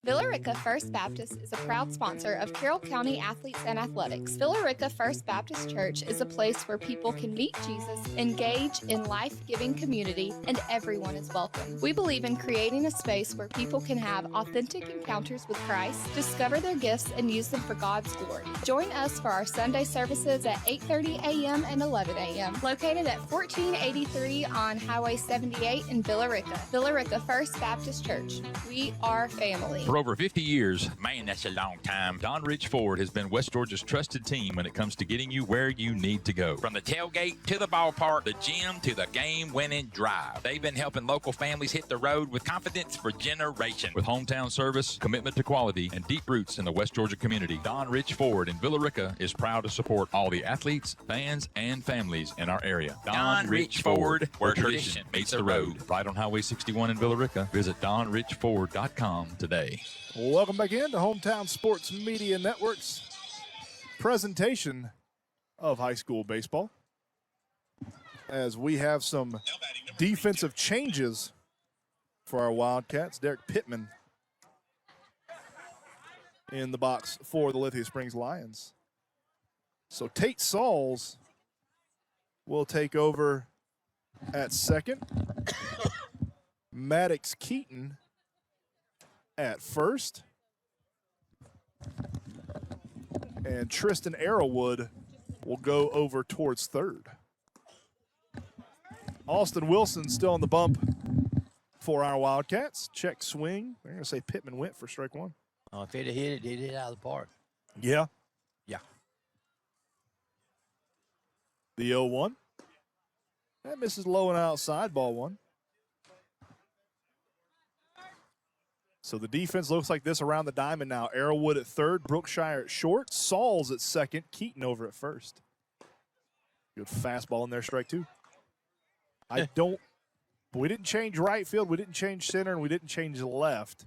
Villa Rica First Baptist is a proud sponsor of Carroll County Athletes and Athletics. Villa Rica First Baptist Church is a place where people can meet Jesus, engage in life-giving community, and everyone is welcome. We believe in creating a space where people can have authentic encounters with Christ, discover their gifts, and use them for God's glory. Join us for our Sunday services at 8:30 a.m. and 11 a.m. located at 1483 on Highway 78 in Villa Rica. Villa Rica First Baptist Church. We are family. For over 50 years, man, that's a long time, Don Rich Ford has been West Georgia's trusted team when it comes to getting you where you need to go. From the tailgate to the ballpark, the gym to the game-winning drive. They've been helping local families hit the road with confidence for generations. With hometown service, commitment to quality, and deep roots in the West Georgia community, Don Rich Ford in Villa Rica is proud to support all the athletes, fans, and families in our area. Don Rich Ford, where tradition meets the road. Right on Highway 61 in Villa Rica. Visit DonRichFord.com today. Welcome back into Hometown Sports Media Network's presentation of high school baseball. As we have some defensive changes for our Wildcats. Derek Pittman in the box for the Lithia Springs Lions. So Tate Sauls will take over at second. Maddox Keaton at first. And Tristan Arrowwood will go over towards third. Austin Wilson still on the bump for our Wildcats. Check swing. They're going to say Pittman went for strike 1. If he'd have hit it, he'd hit it out of the park. Yeah. Yeah. The 0-1. That misses low and outside, ball 1. So the defense looks like this around the diamond now. Arrowwood at third, Brookshire at short, Sauls at second, Keaton over at first. Good fastball in there, strike 2. We didn't change right field, we didn't change center, and we didn't change left.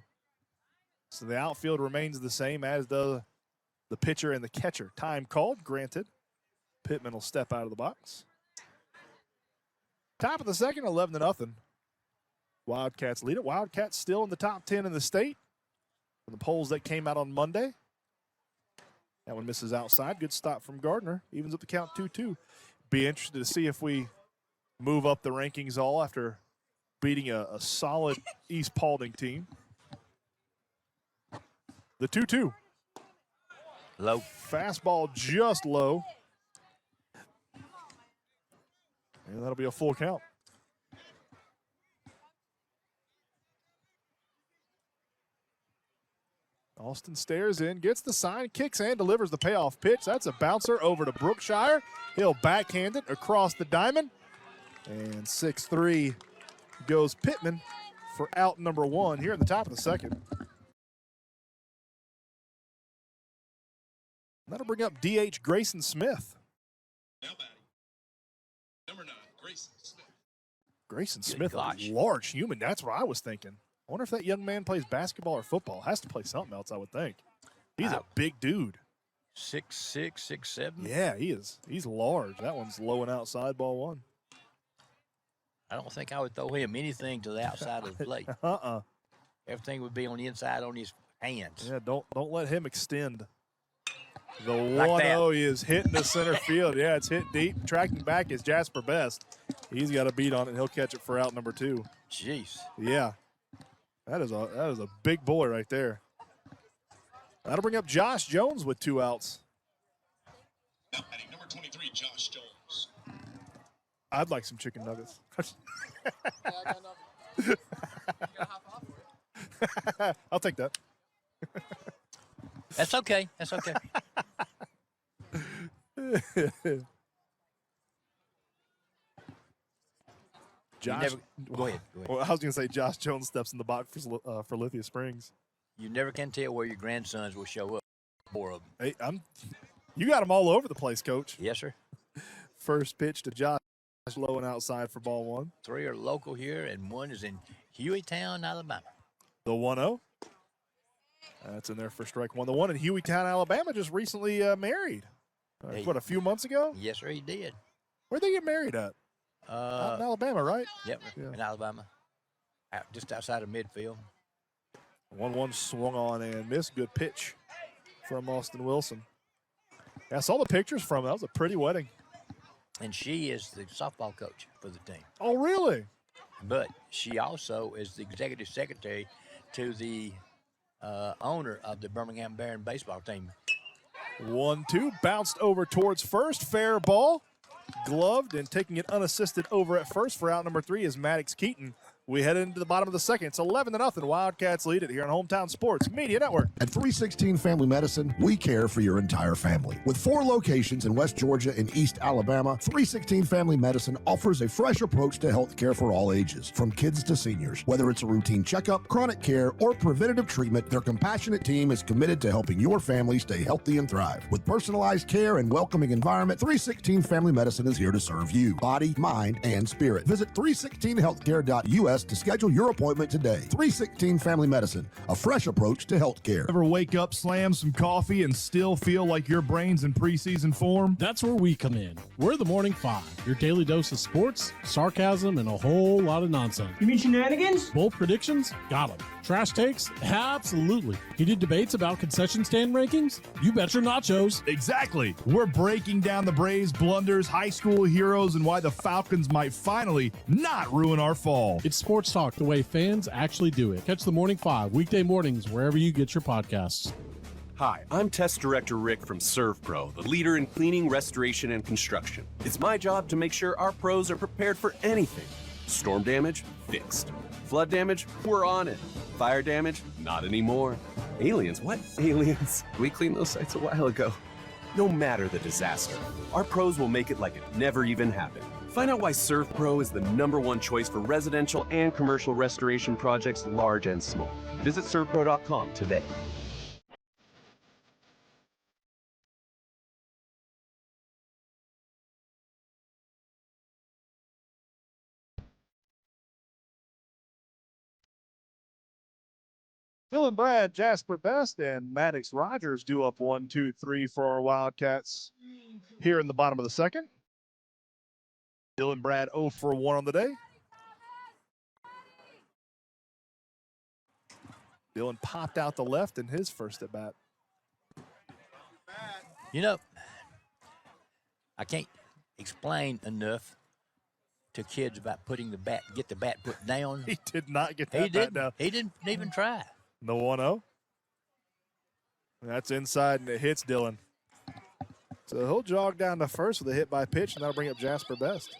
So the outfield remains the same, as does the pitcher and the catcher. Time called, granted. Pittman will step out of the box. Top of the second, 11-0. Wildcats lead it. Wildcats still in the top 10 in the state. From the polls that came out on Monday. That one misses outside. Good stop from Gardner. Evens up the count 2-2. Be interested to see if we move up the rankings all after beating a solid East Paulding team. The 2-2. Low. Fastball just low. And that'll be a full count. Austin stares in, gets the sign, kicks and delivers the payoff pitch. That's a bouncer over to Brookshire. He'll backhand it across the diamond. And 6-3 goes Pittman for out number 1 here in the top of the second. That'll bring up DH Grayson Smith. Now batting. Number 9, Grayson Smith. Grayson Smith, a large human. That's what I was thinking. I wonder if that young man plays basketball or football. Has to play something else, I would think. He's a big dude. 6'6", 6'7". Yeah, he is. He's large. That one's low and outside, ball 1. I don't think I would throw him anything to the outside of the plate. Everything would be on the inside on his hands. Yeah, don't let him extend. The Like 1-0 is hitting the center field. Yeah, it's hit deep. Tracking back is Jasper Best. He's got a beat on it. He'll catch it for out number 2. Jeez. Yeah. That is a big boy right there. That'll bring up Josh Jones with 2 outs. Now batting number 23, Josh Jones. I'd like some chicken nuggets. I'll take that. That's okay. That's okay. Josh, go ahead. Well, I was going to say Josh Jones steps in the box for Lithia Springs. You never can tell where your grandsons will show up. 4 of them. Hey, you got them all over the place, Coach. Yes, sir. First pitch to Josh, low and outside for ball 1. 3 are local here, and 1 is in Hueytown, Alabama. The 1-0. That's in there for strike 1. The one in Hueytown, Alabama just recently married. A few months ago? Yes, sir, he did. Where'd they get married at? Out in Alabama, right? Yep, Yeah. in Alabama. Just outside of midfield. 1-1 swung on and missed. Good pitch from Austin Wilson. Yeah, I saw the pictures from it. That was a pretty wedding. And she is the softball coach for the team. Oh, really? But she also is the executive secretary to the owner of the Birmingham Baron baseball team. 1-2, bounced over towards first. Fair ball. Gloved and taking it unassisted over at first for out number 3 is Maddox Keaton. We head into the bottom of the second. It's 11-0. Wildcats lead it here on Hometown Sports Media Network. At 316 Family Medicine, we care for your entire family. With 4 locations in West Georgia and East Alabama, 316 Family Medicine offers a fresh approach to health care for all ages, from kids to seniors. Whether it's a routine checkup, chronic care, or preventative treatment, their compassionate team is committed to helping your family stay healthy and thrive. With personalized care and welcoming environment, 316 Family Medicine is here to serve you, body, mind, and spirit. Visit 316healthcare.us to schedule your appointment today. 316 Family Medicine, a fresh approach to healthcare. Ever wake up, slam some coffee, and still feel like your brain's in preseason form? That's where we come in. We're the Morning 5, your daily dose of sports, sarcasm, and a whole lot of nonsense. You mean shenanigans? Bold predictions? Got them. Trash takes? Absolutely. Heated debates about concession stand rankings? You bet your nachos. Exactly. We're breaking down the Braves' blunders, high school heroes, and why the Falcons might finally not ruin our fall. It's sports talk the way fans actually do it. Catch the Morning 5 weekday mornings wherever you get your podcasts. Hi, I'm Test Director Rick from ServPro, the leader in cleaning, restoration, and construction. It's my job to make sure our pros are prepared for anything. Storm damage? Fixed. Flood damage? We're on it. Fire damage? Not anymore. Aliens? What? Aliens? We cleaned those sites a while ago. No matter the disaster, our pros will make it like it never even happened. Find out why ServPro is the #1 choice for residential and commercial restoration projects, large and small. Visit servpro.com today. Dylan Brad, Jasper Best, and Maddox Rogers do up 1, 2, 3 for our Wildcats here in the bottom of the second. Dylan Brad 0 for 1 on the day. Dylan popped out the left in his first at bat. You know, I can't explain enough to kids about putting the bat, get the bat put down. He did not get that bat down. He didn't even try. The 1-0. That's inside, and it hits Dylan. So he'll jog down to first with a hit by pitch, and that'll bring up Jasper Best.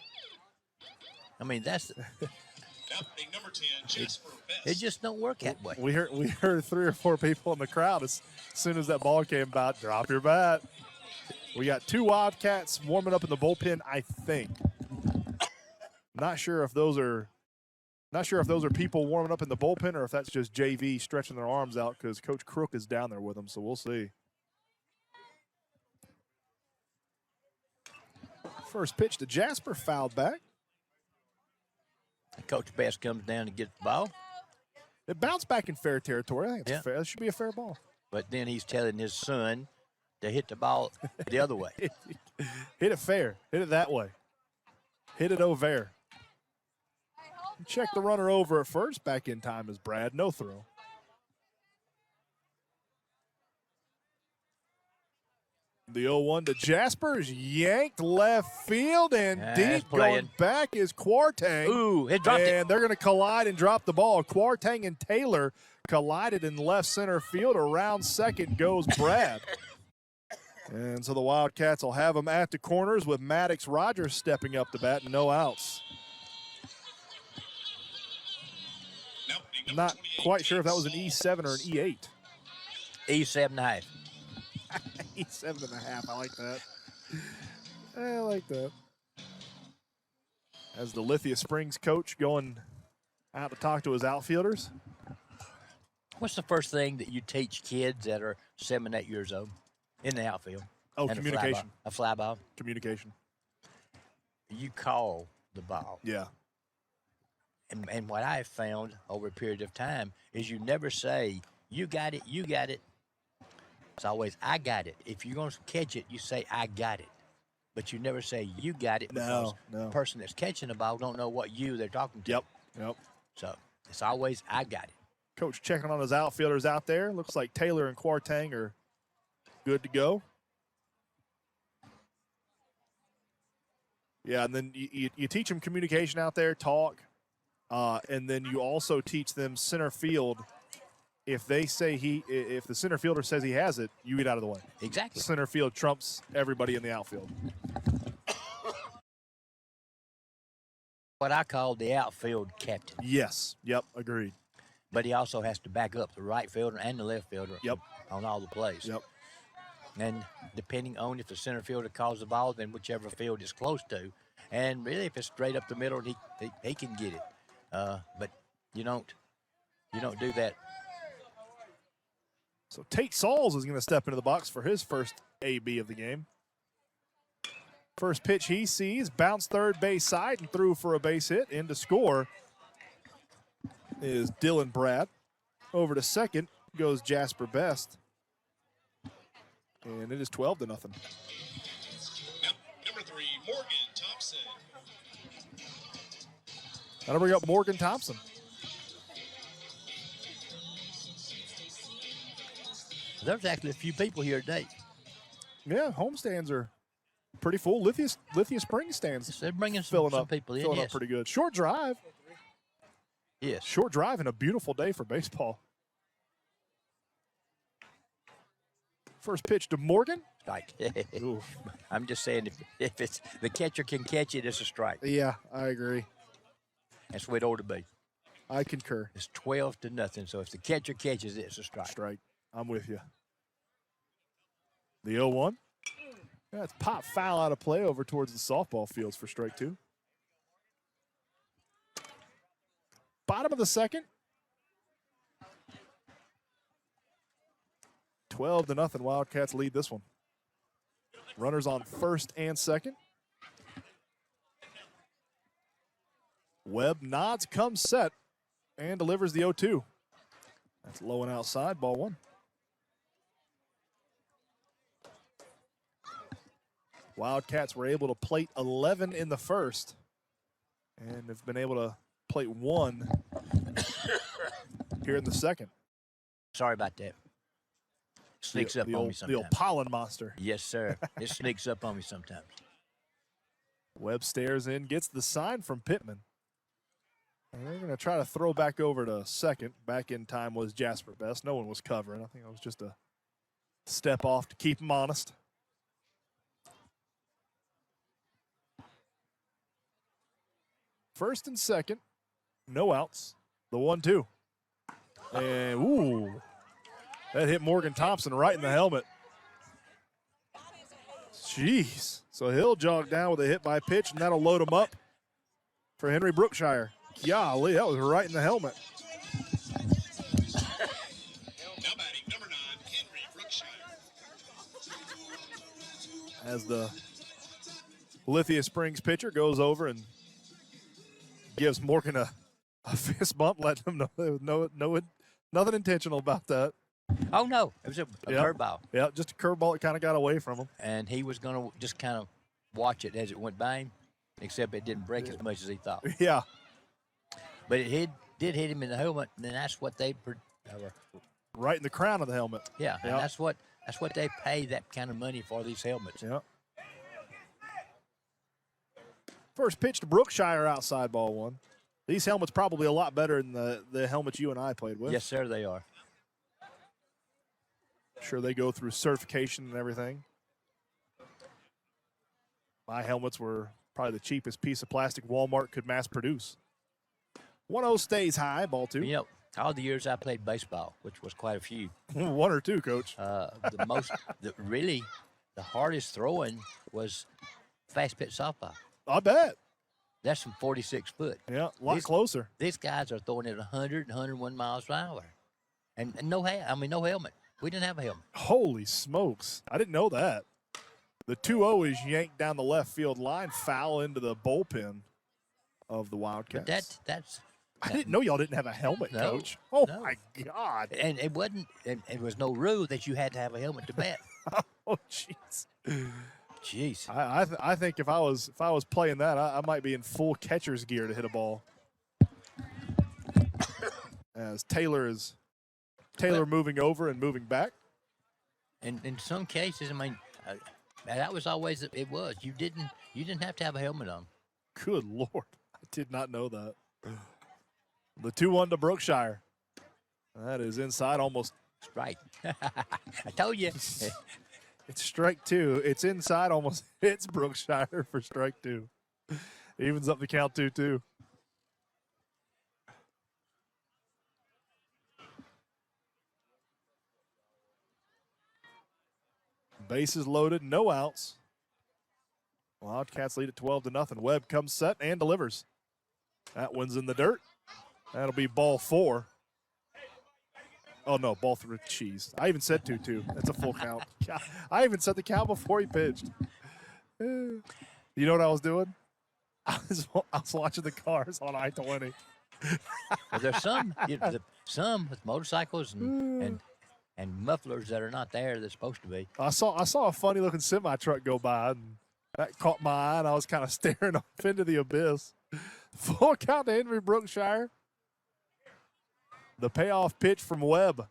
I mean, that's number 10, Jasper Best. it just don't work that way. We heard 3 or 4 people in the crowd as soon as that ball came about, drop your bat. We got 2 Wildcats warming up in the bullpen, I think. Not sure if those are people warming up in the bullpen or if that's just JV stretching their arms out because Coach Crook is down there with them, so we'll see. First pitch to Jasper, fouled back. Coach Best comes down to get the ball. It bounced back in fair territory. I think it's fair. It should be a fair ball. But then he's telling his son to hit the ball the other way. Hit it fair. Hit it that way. Hit it over there. Check the runner over at first. Back in time is Brad. No throw. The 0-1 to Jaspers, yanked left field and deep going back is Quartang. Ooh, it dropped it. And they're going to collide and drop the ball. Quartang and Taylor collided in left center field. Around second goes Brad. And so the Wildcats will have them at the corners with Maddox Rogers stepping up to bat. No outs. Not quite sure if that was an E7 or an E8. E7.5. E7.5. I like that. I like that. As the Lithia Springs coach going out to talk to his outfielders. What's the first thing that you teach kids that are 7, 8 years old in the outfield? Oh, communication. A fly ball. Communication. You call the ball. Yeah. And what I have found over a period of time is you never say, you got it, you got it. It's always, I got it. If you're going to catch it, you say, I got it. But you never say, you got it, because the person that's catching the ball don't know what you they're talking to. Yep. So it's always, I got it. Coach checking on his outfielders out there. Looks like Taylor and Quartang are good to go. Yeah, and then you teach them communication out there, talk, and then you also teach them center field. If they say if the center fielder says he has it, you get out of the way. Exactly. Center field trumps everybody in the outfield. What I call the outfield captain. Yes. Yep. Agreed. But he also has to back up the right fielder and the left fielder. Yep. On all the plays. Yep. And depending on if the center fielder calls the ball, then whichever field is close to. And really, if it's straight up the middle, he can get it. But you don't do that. So Tate Sauls is going to step into the box for his first AB of the game. First pitch he sees, bounced third base side and threw for a base hit. In to score is Dylan Brad. Over to second goes Jasper Best. And it is 12-0. Number 3, Morgan Thompson. That'll bring up Morgan Thompson. There's actually a few people here today. Yeah, homestands are pretty full. Lithia Springs stands. They're bringing filling some up, people in. filling up pretty good. Short drive. Yes. Short drive and a beautiful day for baseball. First pitch to Morgan. Strike. I'm just saying, if it's the catcher can catch it, it's a strike. Yeah, I agree. That's the way it ought to be. I concur. It's 12-0. So if the catcher catches it, it's a strike. Strike. I'm with you. The 0-1. That's pop foul out of play over towards the softball fields for strike 2. Bottom of the second. 12-0. Wildcats lead this one. Runners on first and second. Webb nods, comes set, and delivers the 0-2. That's low and outside, ball 1. Wildcats were able to plate 11 in the first and have been able to plate 1 here in the second. Sorry about that. Sneaks up on me sometimes. The old pollen monster. Yes, sir. It sneaks up on me sometimes. Webb stares in, gets the sign from Pittman. And they're going to try to throw back over to second. Back in time was Jasper Best. No one was covering. I think it was just a step off to keep him honest. First and second, no outs. The 1-2. And, ooh, that hit Morgan Thompson right in the helmet. Jeez. So he'll jog down with a hit by pitch, and that'll load him up for Henry Brookshire. Golly, that was right in the helmet. Now batting number 9, Henry Brookshire. As the Lithia Springs pitcher goes over and gives Morgan a fist bump, letting him know there was nothing intentional about that. Oh, no. It was a curveball. Yeah, just a curveball that kind of got away from him. And he was going to just kind of watch it as it went by him, except it didn't break as much as he thought. Yeah. But it did hit him in the helmet, and that's what they right in the crown of the helmet. Yeah, and that's what they pay that kind of money for, these helmets. Yeah. First pitch to Brookshire, outside ball one. These helmets probably a lot better than the helmets you and I played with. Yes, sir, they are. Sure, they go through certification and everything. My helmets were probably the cheapest piece of plastic Walmart could mass produce. 1-0 stays high, ball 2. You know, all the years I played baseball, which was quite a few. 1 or 2, Coach. The hardest throwing was fast pitch softball. I bet. That's from 46 foot. Yeah, a lot closer. These guys are throwing at 100, 101 miles per hour. And no helmet. We didn't have a helmet. Holy smokes. I didn't know that. The 2-0 is yanked down the left field line, foul into the bullpen of the Wildcats. But I didn't know y'all didn't have a helmet, No, Coach. Oh, no. my God. And it wasn't, and it was no rule that you had to have a helmet to bat. Oh, jeez. Jeez. I think if I was playing that, I might be in full catcher's gear to hit a ball. As Taylor moving over and moving back. And in some cases, I mean, that was always it was. You didn't have to have a helmet on. Good Lord. I did not know that. The 2-1 to Brookshire. That is inside almost. Strike. I told you. It's strike 2. It's inside almost hits Brookshire for strike 2. Evens up the count 2-2. Bases loaded, no outs. Wildcats lead at 12-0. Webb comes set and delivers. That one's in the dirt. That'll be ball 4. Oh, no, ball 3. Jeez. I even said 2-2. That's a full count. God, I even set the count before he pitched. You know what I was doing? I was watching the cars on I-20. Well, there's some with motorcycles and mufflers that are not there that's supposed to be. I saw a funny looking semi truck go by, and that caught my eye, and I was kind of staring off into the abyss. Full count to Henry Brookshire. The payoff pitch from Webb.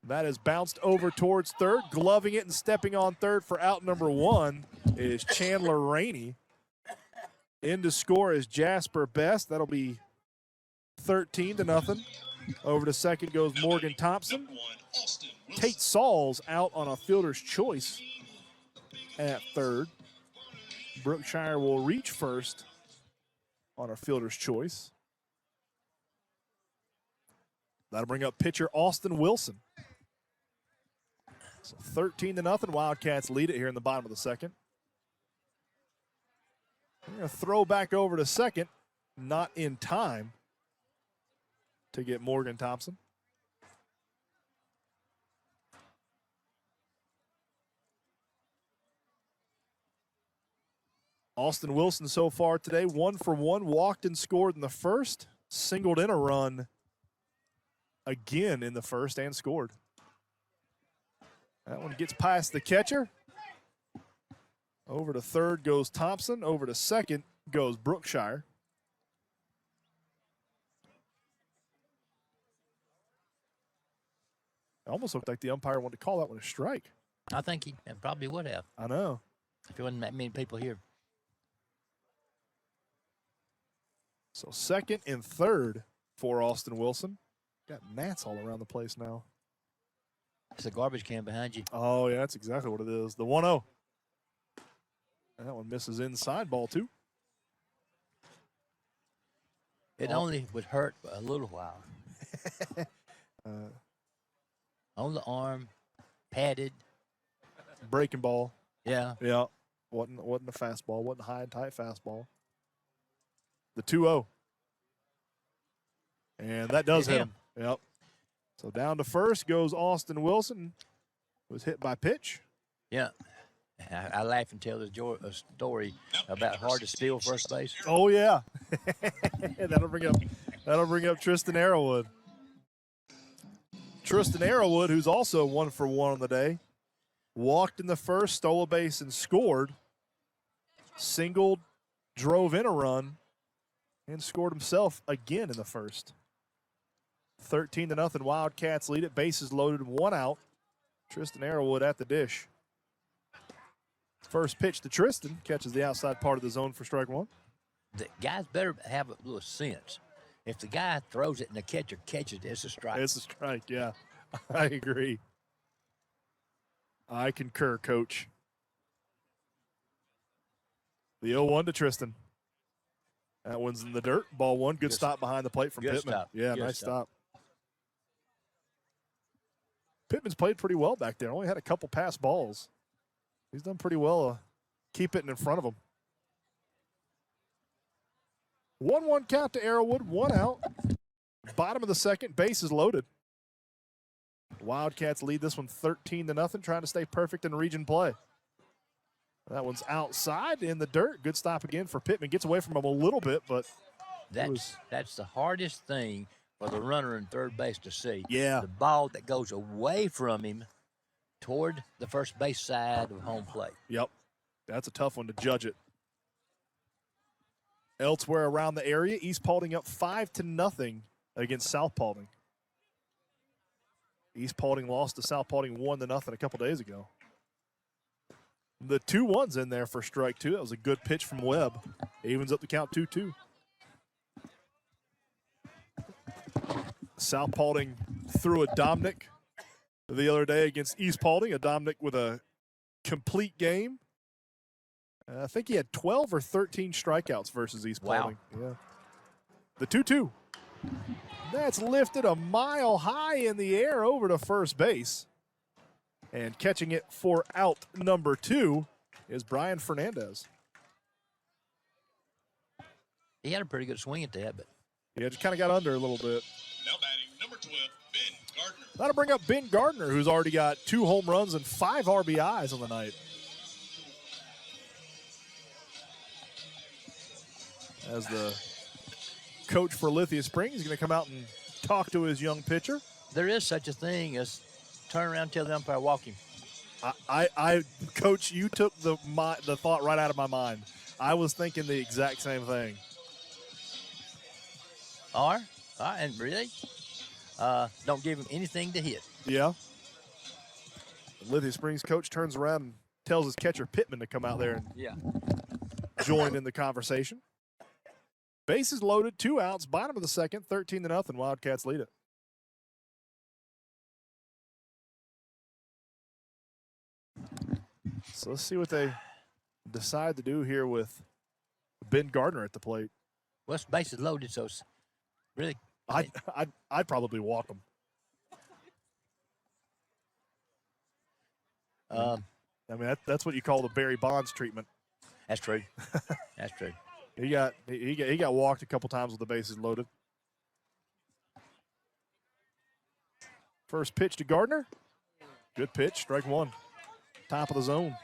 That is bounced over towards third. Gloving it and stepping on third for out number 1 is Chandler Rainey. In to score is Jasper Best. That'll be 13-0. Over to second goes Morgan Thompson. Tate Sauls out on a fielder's choice at third. Brookshire will reach first on a fielder's choice. That'll bring up pitcher Austin Wilson. So 13-0. Wildcats lead it here in the bottom of the second. We're going to throw back over to second, not in time to get Morgan Thompson. Austin Wilson so far today, 1 for 1, walked and scored in the first, singled in a run again in the first and scored. That one gets past the catcher. Over to third goes Thompson. Over to second goes Brookshire. It almost looked like the umpire wanted to call that one a strike. I think he probably would have. I know. If there wasn't that many people here. So second and third for Austin Wilson. Got gnats all around the place now. It's a garbage can behind you. Oh, yeah, that's exactly what it is. The 1-0. That one misses inside, ball 2. It only would hurt for a little while. On the arm, padded. Breaking ball. Yeah. Yeah. Wasn't a fastball. Wasn't a high and tight fastball. The 2-0. And that does hit him. Yep. So down to first goes Austin Wilson. Was hit by pitch. Yeah. I laugh and tell a story about hard to steal first base. Oh yeah, that'll bring up Tristan Arrowwood. Tristan Arrowwood, who's also 1 for 1 on the day, walked in the first, stole a base, and scored. Singled, drove in a run, and scored himself again in the first. 13-0. Wildcats lead it. Bases loaded, 1 out. Tristan Arrowwood at the dish. First pitch to Tristan, catches the outside part of the zone for strike 1. The guys better have a little sense. If the guy throws it and the catcher catches it, it's a strike. It's a strike, yeah. I agree. I concur, Coach. The 0-1 to Tristan. That one's in the dirt. Ball 1. Good stop behind the plate from good Pittman. Stop. Yeah, good nice stop. Pittman's played pretty well back there. Only had a couple pass balls. He's done pretty well keep it in front of him. 1-1 count to Arrowwood, 1 out. Bottom of the second, base is loaded. Wildcats lead this one 13-0, trying to stay perfect in region play. That one's outside in the dirt. Good stop again for Pittman. Gets away from him a little bit, but that's the hardest thing for the runner in third base to see. Yeah. The ball that goes away from him toward the first base side of home plate. Yep. That's a tough one to judge it. Elsewhere around the area, East Paulding up 5-0 against South Paulding. East Paulding lost to South Paulding 1-0 a couple days ago. The 2-1's in there for strike 2. That was a good pitch from Webb. Evens up the count 2-2. South Paulding threw a Dominic the other day against East Paulding. A Dominic with a complete game. I think he had 12 or 13 strikeouts versus East Paulding. Yeah. The 2-2. That's lifted a mile high in the air over to first base. And catching it for out number 2 is Brian Fernandez. He had a pretty good swing at that, but yeah, just kind of got under a little bit. Now batting number 12, Ben Gardner. That'll bring up Ben Gardner, who's already got 2 home runs and 5 RBIs on the night. As the coach for Lithia Springs is going to come out and talk to his young pitcher. There is such a thing as turn around and tell the umpire walk him. I Coach, you took the thought right out of my mind. I was thinking the exact same thing. And really, don't give him anything to hit. Yeah. The Lithia Springs coach turns around and tells his catcher Pittman to come out there and join in the conversation. Bases loaded, 2 outs, bottom of the second, 13-0. Wildcats lead it. So let's see what they decide to do here with Ben Gardner at the plate. Well, it's bases loaded, so it's really. I'd probably walk him. I mean, that's what you call the Barry Bonds treatment. That's true. That's true. He got walked a couple times with the bases loaded. First pitch to Gardner. Good pitch, strike 1. Top of the zone.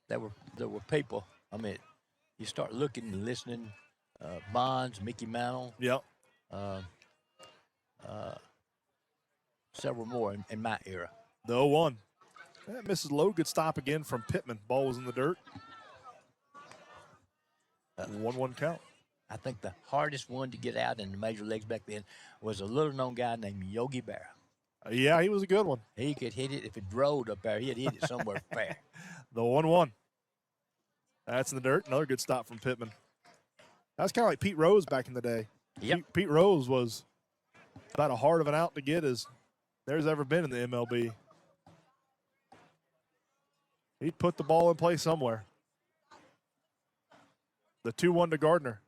There were people. I mean, you start looking and listening. Bonds, Mickey Mantle. Yep. Several more in my era. The 0-1. That misses low. Good stop again from Pittman. Ball was in the dirt. 1-1 count. I think the hardest one to get out in the major leagues back then was a little-known guy named Yogi Berra. Yeah, he was a good one. He could hit it if it rolled up there. He'd hit it somewhere fair. The 1-1. That's in the dirt. Another good stop from Pittman. That's kind of like Pete Rose back in the day. Yep. Pete Rose was about as hard of an out to get as there's ever been in the MLB. He'd put the ball in play somewhere. The 2-1 to Gardner.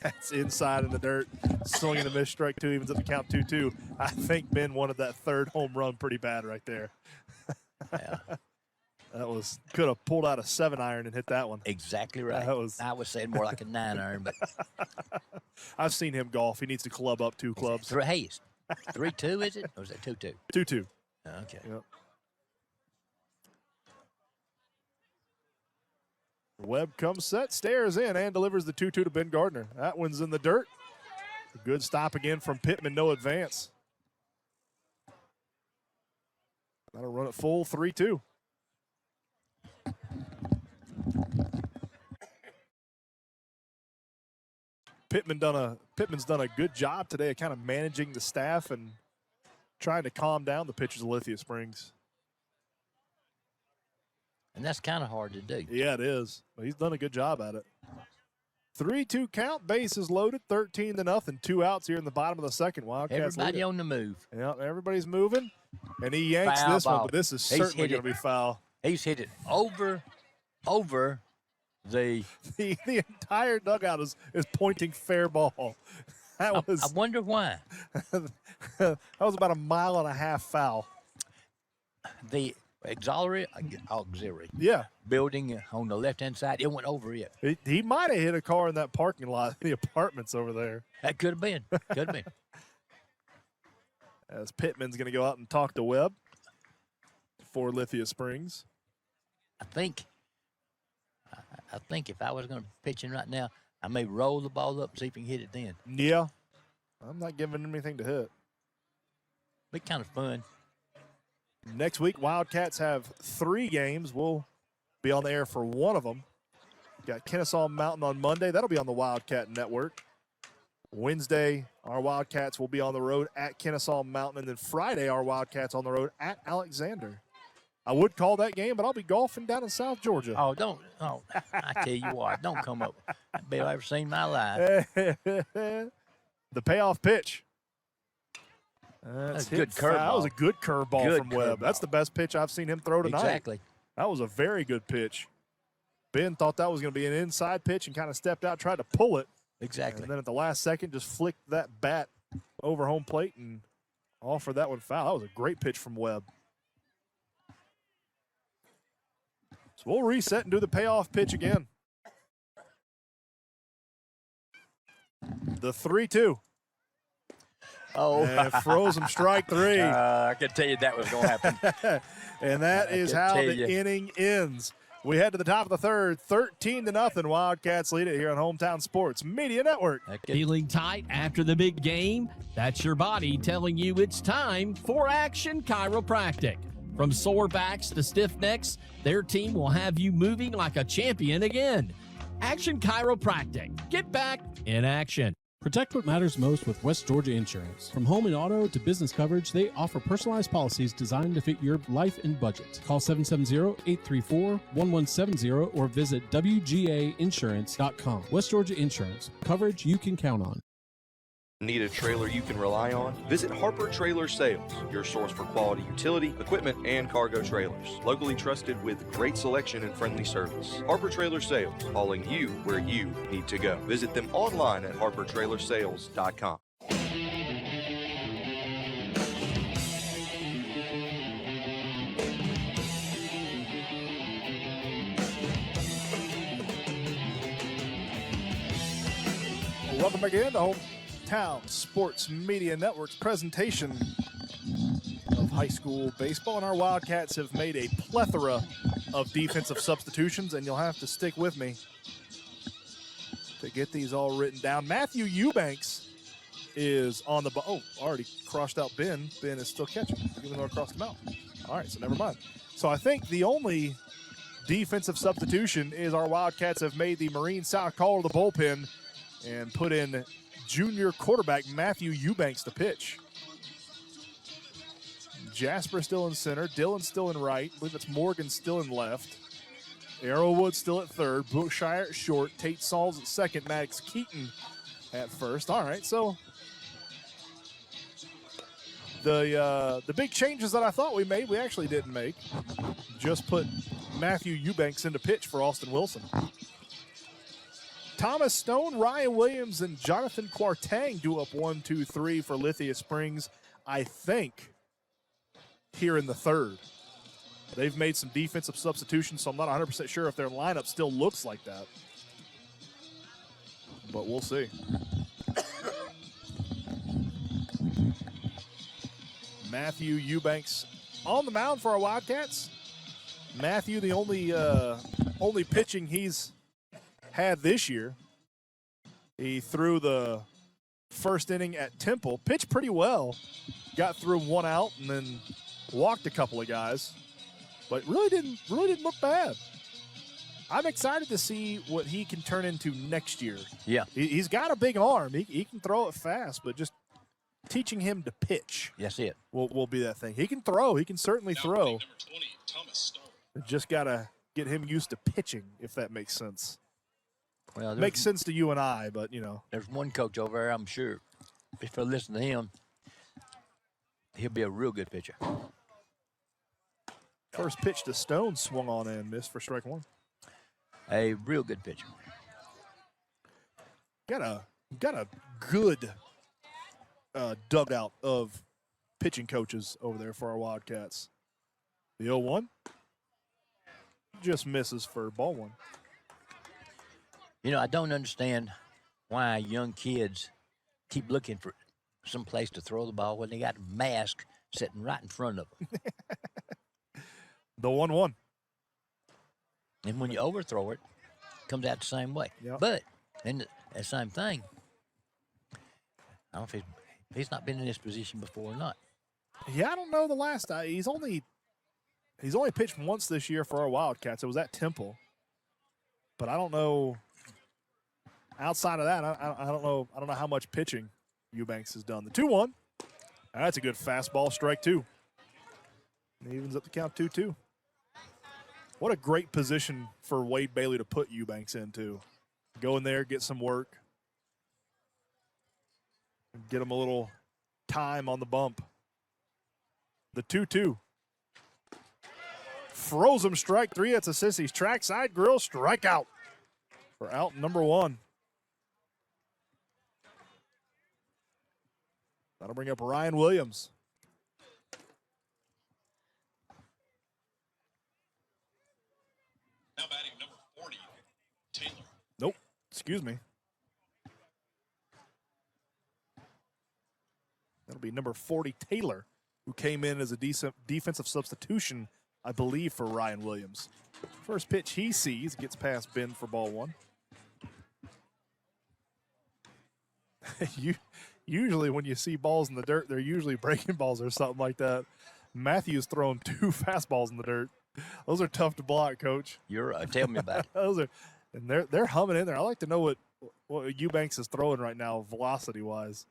That's inside in the dirt. Swing and a miss, strike 2, evens up the count 2-2. I think Ben wanted that third home run pretty bad right there. Yeah. That could have pulled out a 7-iron and hit that one. Exactly right. I was saying more like a 9-iron, but I've seen him golf. He needs to club up 2 clubs. Hey, 3-2 is it? Or is it 2-2? 2-2. Okay. Yep. Webb comes set, stares in, and delivers the 2-2 to Ben Gardner. That one's in the dirt. A good stop again from Pittman, no advance. That'll run it full, 3-2. Pittman's done a good job today of kind of managing the staff and trying to calm down the pitchers of Lithia Springs. And that's kind of hard to do. Yeah, it is. But he's done a good job at it. 3-2 count, bases loaded, 13-0, 2 outs here in the bottom of the second. Wildcats Everybody on the move. Yeah, everybody's moving. And he yanks Foul this ball. one, but this is certainly going to be foul. He's hit it over the entire dugout is pointing fair ball. That was. I wonder why. That was about a 1.5 mile foul. The auxiliary building on the left-hand side, it went over it. He might have hit a car in that parking lot, the apartments over there. That could have been. Could have been. As Pittman's going to go out and talk to Webb for Lithia Springs. I think if I was going to pitch in right now, I may roll the ball up and see if he can hit it then. Yeah. I'm not giving him anything to hit. Be kind of fun. Next week, Wildcats have 3 games. We'll be on the air for one of them. Got Kennesaw Mountain on Monday. That'll be on the Wildcat Network. Wednesday, our Wildcats will be on the road at Kennesaw Mountain. And then Friday, our Wildcats on the road at Alexander. I would call that game, but I'll be golfing down in South Georgia. I tell you what, don't come up. That's the best I've ever seen in my life. The payoff pitch. That's a good curveball. That was a good curveball from Webb. That's the best pitch I've seen him throw tonight. Exactly. That was a very good pitch. Ben thought that was going to be an inside pitch and kind of stepped out, tried to pull it. Exactly. And then at the last second, just flicked that bat over home plate and offered that one foul. That was a great pitch from Webb. So we'll reset and do the payoff pitch again. The 3-2. Oh. And frozen strike 3. I could tell you that was going to happen. And that is how the inning ends. We head to the top of the third, 13-0. Wildcats lead it here on Hometown Sports Media Network. Feeling tight after the big game? That's your body telling you it's time for Action Chiropractic. From sore backs to stiff necks, their team will have you moving like a champion again. Action Chiropractic. Get back in action. Protect what matters most with West Georgia Insurance. From home and auto to business coverage, they offer personalized policies designed to fit your life and budget. Call 770-834-1170 or visit WGAinsurance.com. West Georgia Insurance. Coverage you can count on. Need a trailer you can rely on? Visit Harper Trailer Sales, your source for quality utility, equipment, and cargo trailers. Locally trusted with great selection and friendly service. Harper Trailer Sales, hauling you where you need to go. Visit them online at harpertrailersales.com. Welcome back in to Hometown Sports Media Network's presentation of high school baseball. And our Wildcats have made a plethora of defensive substitutions, and you'll have to stick with me to get these all written down. Matthew Eubanks is on the ball. Oh, already crossed out Ben. Ben is still catching, even though I crossed him out. All right, so never mind. So I think the only defensive substitution is our Wildcats have made the Marine South call to the bullpen and put in junior quarterback Matthew Eubanks to pitch. Jasper still in center. Dylan still in right. I believe it's Morgan still in left. Arrowwood still at third. Brookshire at short. Tate Sauls at second. Maddox Keaton at first. All right, so the big changes that I thought we made, we actually didn't make. Just put Matthew Eubanks into pitch for Austin Wilson. Thomas Stone, Ryan Williams, and Jonathan Quartang do up 1-2-3 for Lithia Springs, I think, here in the third. They've made some defensive substitutions, so I'm not 100% sure if their lineup still looks like that. But we'll see. Matthew Eubanks on the mound for our Wildcats. Matthew, the only pitching he's had this year. He threw the first inning at Temple, pitched pretty well, got through 1 out, and then walked a couple of guys, but really didn't look bad. I'm excited to see what he can turn into next year. Yeah. He's got a big arm. He can throw it fast, but just teaching him to pitch. That's it. Will be that thing. He can throw. He can certainly throw. Number 20, Thomas Stone. Just got to get him used to pitching, if that makes sense. Well, makes sense to you and I, but, you know. There's one coach over there, I'm sure. If I listen to him, he'll be a real good pitcher. First pitch to Stone swung on and missed for strike one. A real good pitcher. Got a good dugout of pitching coaches over there for our Wildcats. The 0-1 just misses for ball one. You know, I don't understand why young kids keep looking for some place to throw the ball when they got a mask sitting right in front of them. The 1-1. And when you overthrow it, it comes out the same way. Yep. But, and the same thing, I don't know if he's not been in this position before or not. Yeah, I don't know the last time. He's only pitched once this year for our Wildcats. It was at Temple. But I don't know. Outside of that, I don't know. I don't know how much pitching Eubanks has done. The 2-1. That's a good fastball, strike two. And he evens up the count 2-2. What a great position for Wade Bailey to put Eubanks into. Go in there, get some work. Get him a little time on the bump. The 2-2. Froze him, strike three. That's a Sissy's trackside grill strikeout for out number one. That'll bring up Ryan Williams. Now batting number 40, Taylor. Nope, excuse me. That'll be number 40, Taylor, who came in as a decent defensive substitution, I believe, for Ryan Williams. First pitch he sees, gets past Ben for ball one. Usually when you see balls in the dirt, they're usually breaking balls or something like that. Matthew's thrown 2 fastballs in the dirt. Those are tough to block, Coach. You're right. Tell me about it. Those are, and they're humming in there. I like to know what Eubanks is throwing right now, velocity-wise.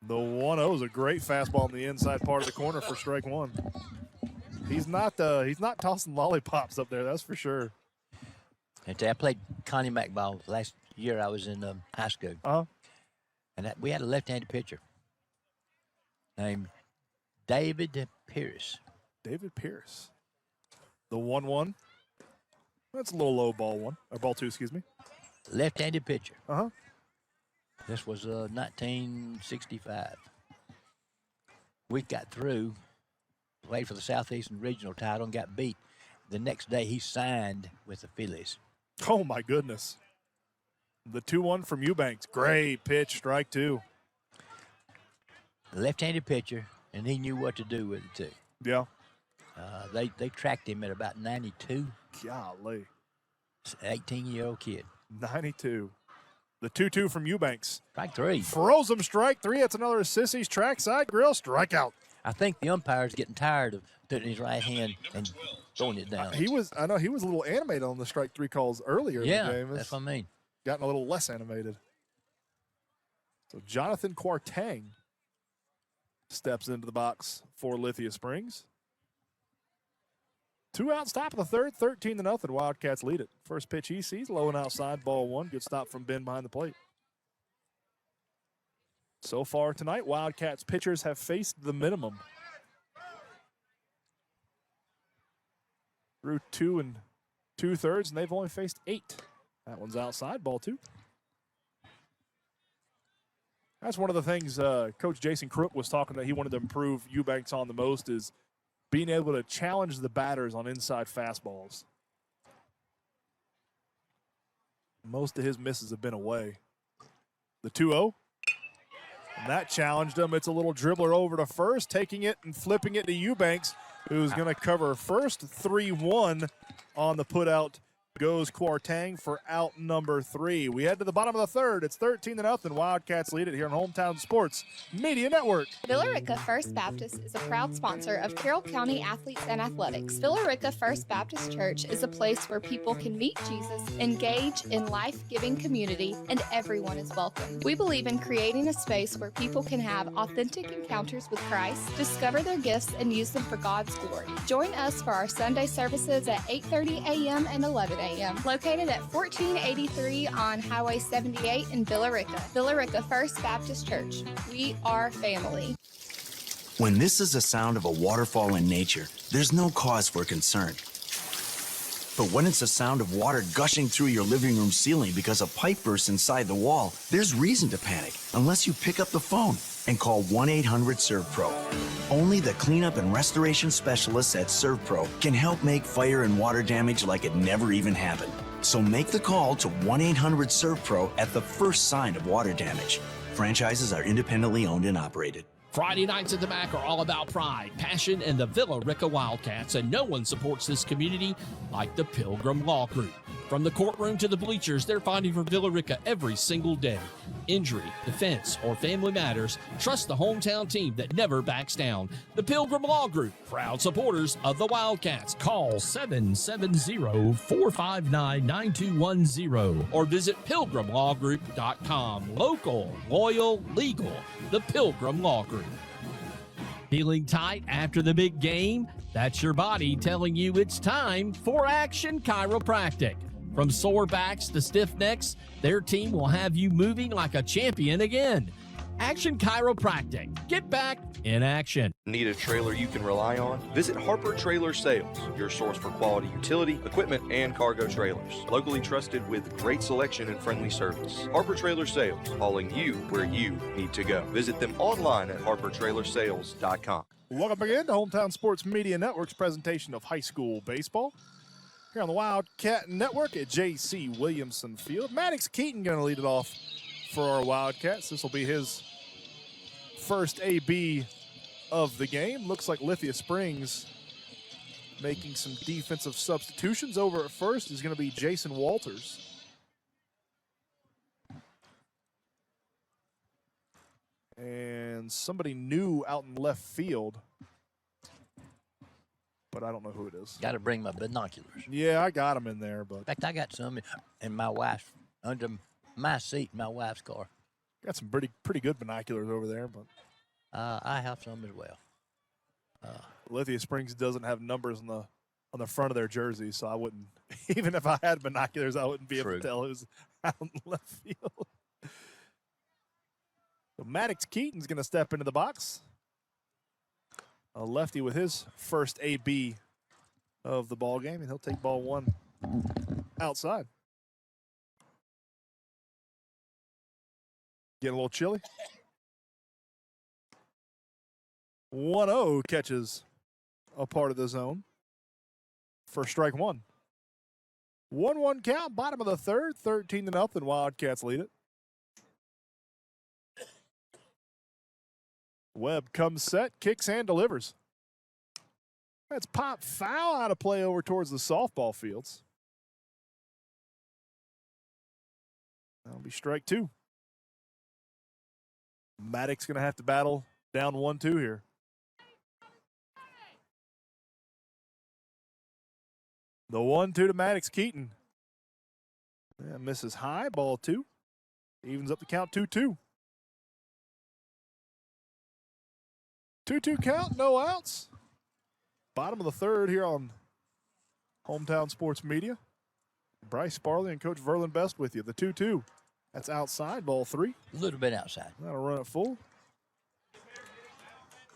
The 1-0 is a great fastball in the inside part of the corner for strike one. He's not tossing lollipops up there, that's for sure. I played Connie Mack ball last year. I was in high school. And we had a left-handed pitcher named David Pierce. David Pierce. The 1-1. That's a little low, ball one. Or ball two, excuse me. Left-handed pitcher. Uh-huh. This was 1965. We got through, played for the Southeastern Regional title and got beat. The next day he signed with the Phillies. Oh, my goodness. The 2-1 from Eubanks. Great pitch, strike two. Left-handed pitcher, and he knew what to do with it, too. Yeah. They tracked him at about 92. Golly. 18-year-old kid. 92. The 2-2 from Eubanks. Strike three. Froze him, strike three. That's another Sissy's trackside grill strikeout. I think the umpire's getting tired of putting his right hand and throwing it down. I know he was a little animated on the strike three calls earlier in the game. That's what I mean. Gotten a little less animated. So Jonathan Quartang steps into the box for Lithia Springs. 2 outs, top of the third, 13-0. Wildcats lead it. First pitch he sees, low and outside, ball one. Good stop from Ben behind the plate. So far tonight, Wildcats pitchers have faced the minimum. Through 2 2/3, and they've only faced 8. That one's outside, ball two. That's one of the things Coach Jason Crook was talking that he wanted to improve Eubanks on the most is being able to challenge the batters on inside fastballs. Most of his misses have been away. The 2-0. And that challenged him. It's a little dribbler over to first, taking it and flipping it to Eubanks, who's going to cover first. 3-1 on the putout. Goes Kwarteng for out number 3. We head to the bottom of the third. It's 13-0. Wildcats lead it here on Hometown Sports Media Network. Villa Rica First Baptist is a proud sponsor of Carroll County Athletes and Athletics. Villa Rica First Baptist Church is a place where people can meet Jesus, engage in life-giving community, and everyone is welcome. We believe in creating a space where people can have authentic encounters with Christ, discover their gifts, and use them for God's glory. Join us for our Sunday services at 8:30 a.m. and 11 a.m. Located at 1483 on Highway 78 in Villa Rica. Villa Rica First Baptist Church. We are family. When this is the sound of a waterfall in nature, there's no cause for concern. But when it's the sound of water gushing through your living room ceiling because a pipe bursts inside the wall, there's reason to panic unless you pick up the phone and call 1-800-SERVPRO. Only the cleanup and restoration specialists at ServPro can help make fire and water damage like it never even happened. So make the call to 1-800-SERVPRO at the first sign of water damage. Franchises are independently owned and operated. Friday nights at the MAC are all about pride, passion, and the Villa Rica Wildcats, and no one supports this community like the Pilgrim Law Group. From the courtroom to the bleachers, they're fighting for Villa Rica every single day. Injury, defense, or family matters, trust the hometown team that never backs down. The Pilgrim Law Group, proud supporters of the Wildcats. Call 770-459-9210 or visit pilgrimlawgroup.com. Local, loyal, legal. The Pilgrim Law Group. Feeling tight after the big game? That's your body telling you it's time for Action Chiropractic. From sore backs to stiff necks, their team will have you moving like a champion again. Action Chiropractic. Get back in action. Need a trailer you can rely on? Visit Harper Trailer Sales, your source for quality utility, equipment, and cargo trailers. Locally trusted with great selection and friendly service. Harper Trailer Sales, hauling you where you need to go. Visit them online at harpertrailersales.com. Welcome again to Hometown Sports Media Network's presentation of high school baseball. Here on the Wildcat Network at J.C. Williamson Field. Maddox Keaton going to lead it off for our Wildcats. This will be his first AB of the game. Looks like Lithia Springs making some defensive substitutions. Over at first is going to be Jason Walters. And somebody new out in left field, but I don't know who it is. Got to bring my binoculars. Yeah, I got them in there, but In fact, I got some in my wife's, under my seat in my wife's car. got some pretty good binoculars over there, but I have some as well. Lithia Springs doesn't have numbers on the front of their jerseys, so I wouldn't, even if I had binoculars, I wouldn't be able to tell who's out in left field. So Maddox Keaton's going to step into the box. A lefty with his first AB of the ball game, and he'll take ball one outside. Getting a little chilly. 1-0 catches a part of the zone for strike one. 1-1 count, bottom of the third, 13-0. Wildcats lead it. Webb comes set, kicks and delivers. That's pop foul out of play over towards the softball fields. That'll be strike two. Maddox going to have to battle down 1-2 here. The 1-2 to Maddox Keaton. Yeah, misses high, ball two. Evens up the count 2-2. 2-2 count, no outs. Bottom of the third here on Hometown Sports Media. Bryce Sparley and Coach Verlin Best with you. The 2-2. That's outside, ball three. A little bit outside. That'll run it full.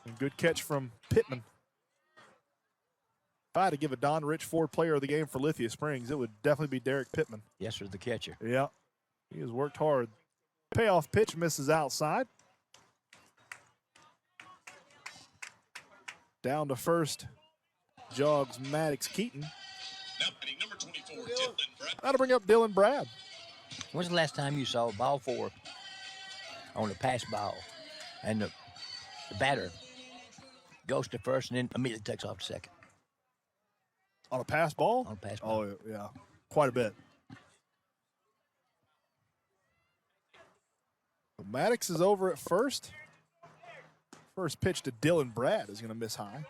And good catch from Pittman. If I had to give a Don Rich Ford player of the game for Lithia Springs, it would definitely be Derek Pittman. Yes, sir, the catcher. Yeah, he has worked hard. Payoff pitch misses outside. Down to first jogs Maddox Keaton. Now batting number 24, Dylan Brad. That'll bring up Dylan Brad. When's the last time you saw ball 4 on the pass ball and the batter goes to first and then immediately takes off to second? On a pass ball? On a pass ball. Oh, yeah. Quite a bit. Maddox is over at first. First pitch to Dylan Brad is going to miss high.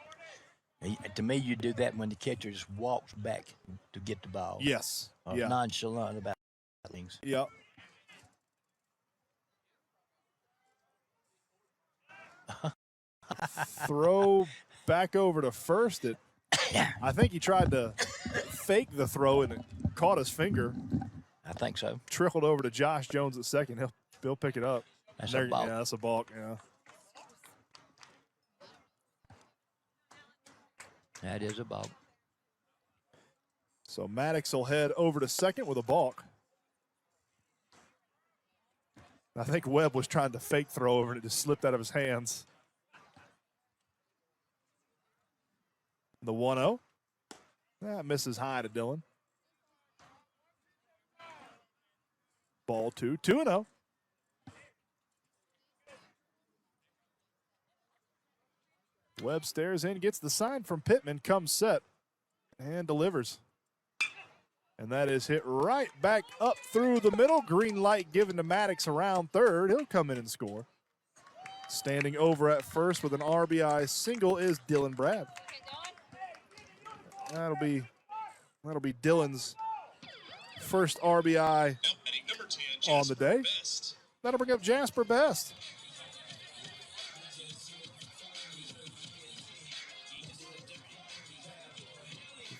To me, you do that when the catcher just walks back to get the ball. Yes. Yeah. Nonchalant about things. Yep. Throw back over to first. I think he tried to fake the throw and it caught his finger. I think so. Trickled over to Josh Jones at second. He'll pick it up. That's a balk. Yeah, that's a balk. Yeah. That is a balk. So Maddox will head over to second with a balk. I think Webb was trying to fake throw over and it just slipped out of his hands. The 1-0. That misses high to Dylan. Ball 2, 2-0. Webb stares in, gets the sign from Pittman, comes set, and delivers. And that is hit right back up through the middle. Green light given to Maddox around third. He'll come in and score. Standing over at first with an RBI single is Dylan Brad. That'll be Dylan's first RBI on the day. That'll bring up Jasper Best.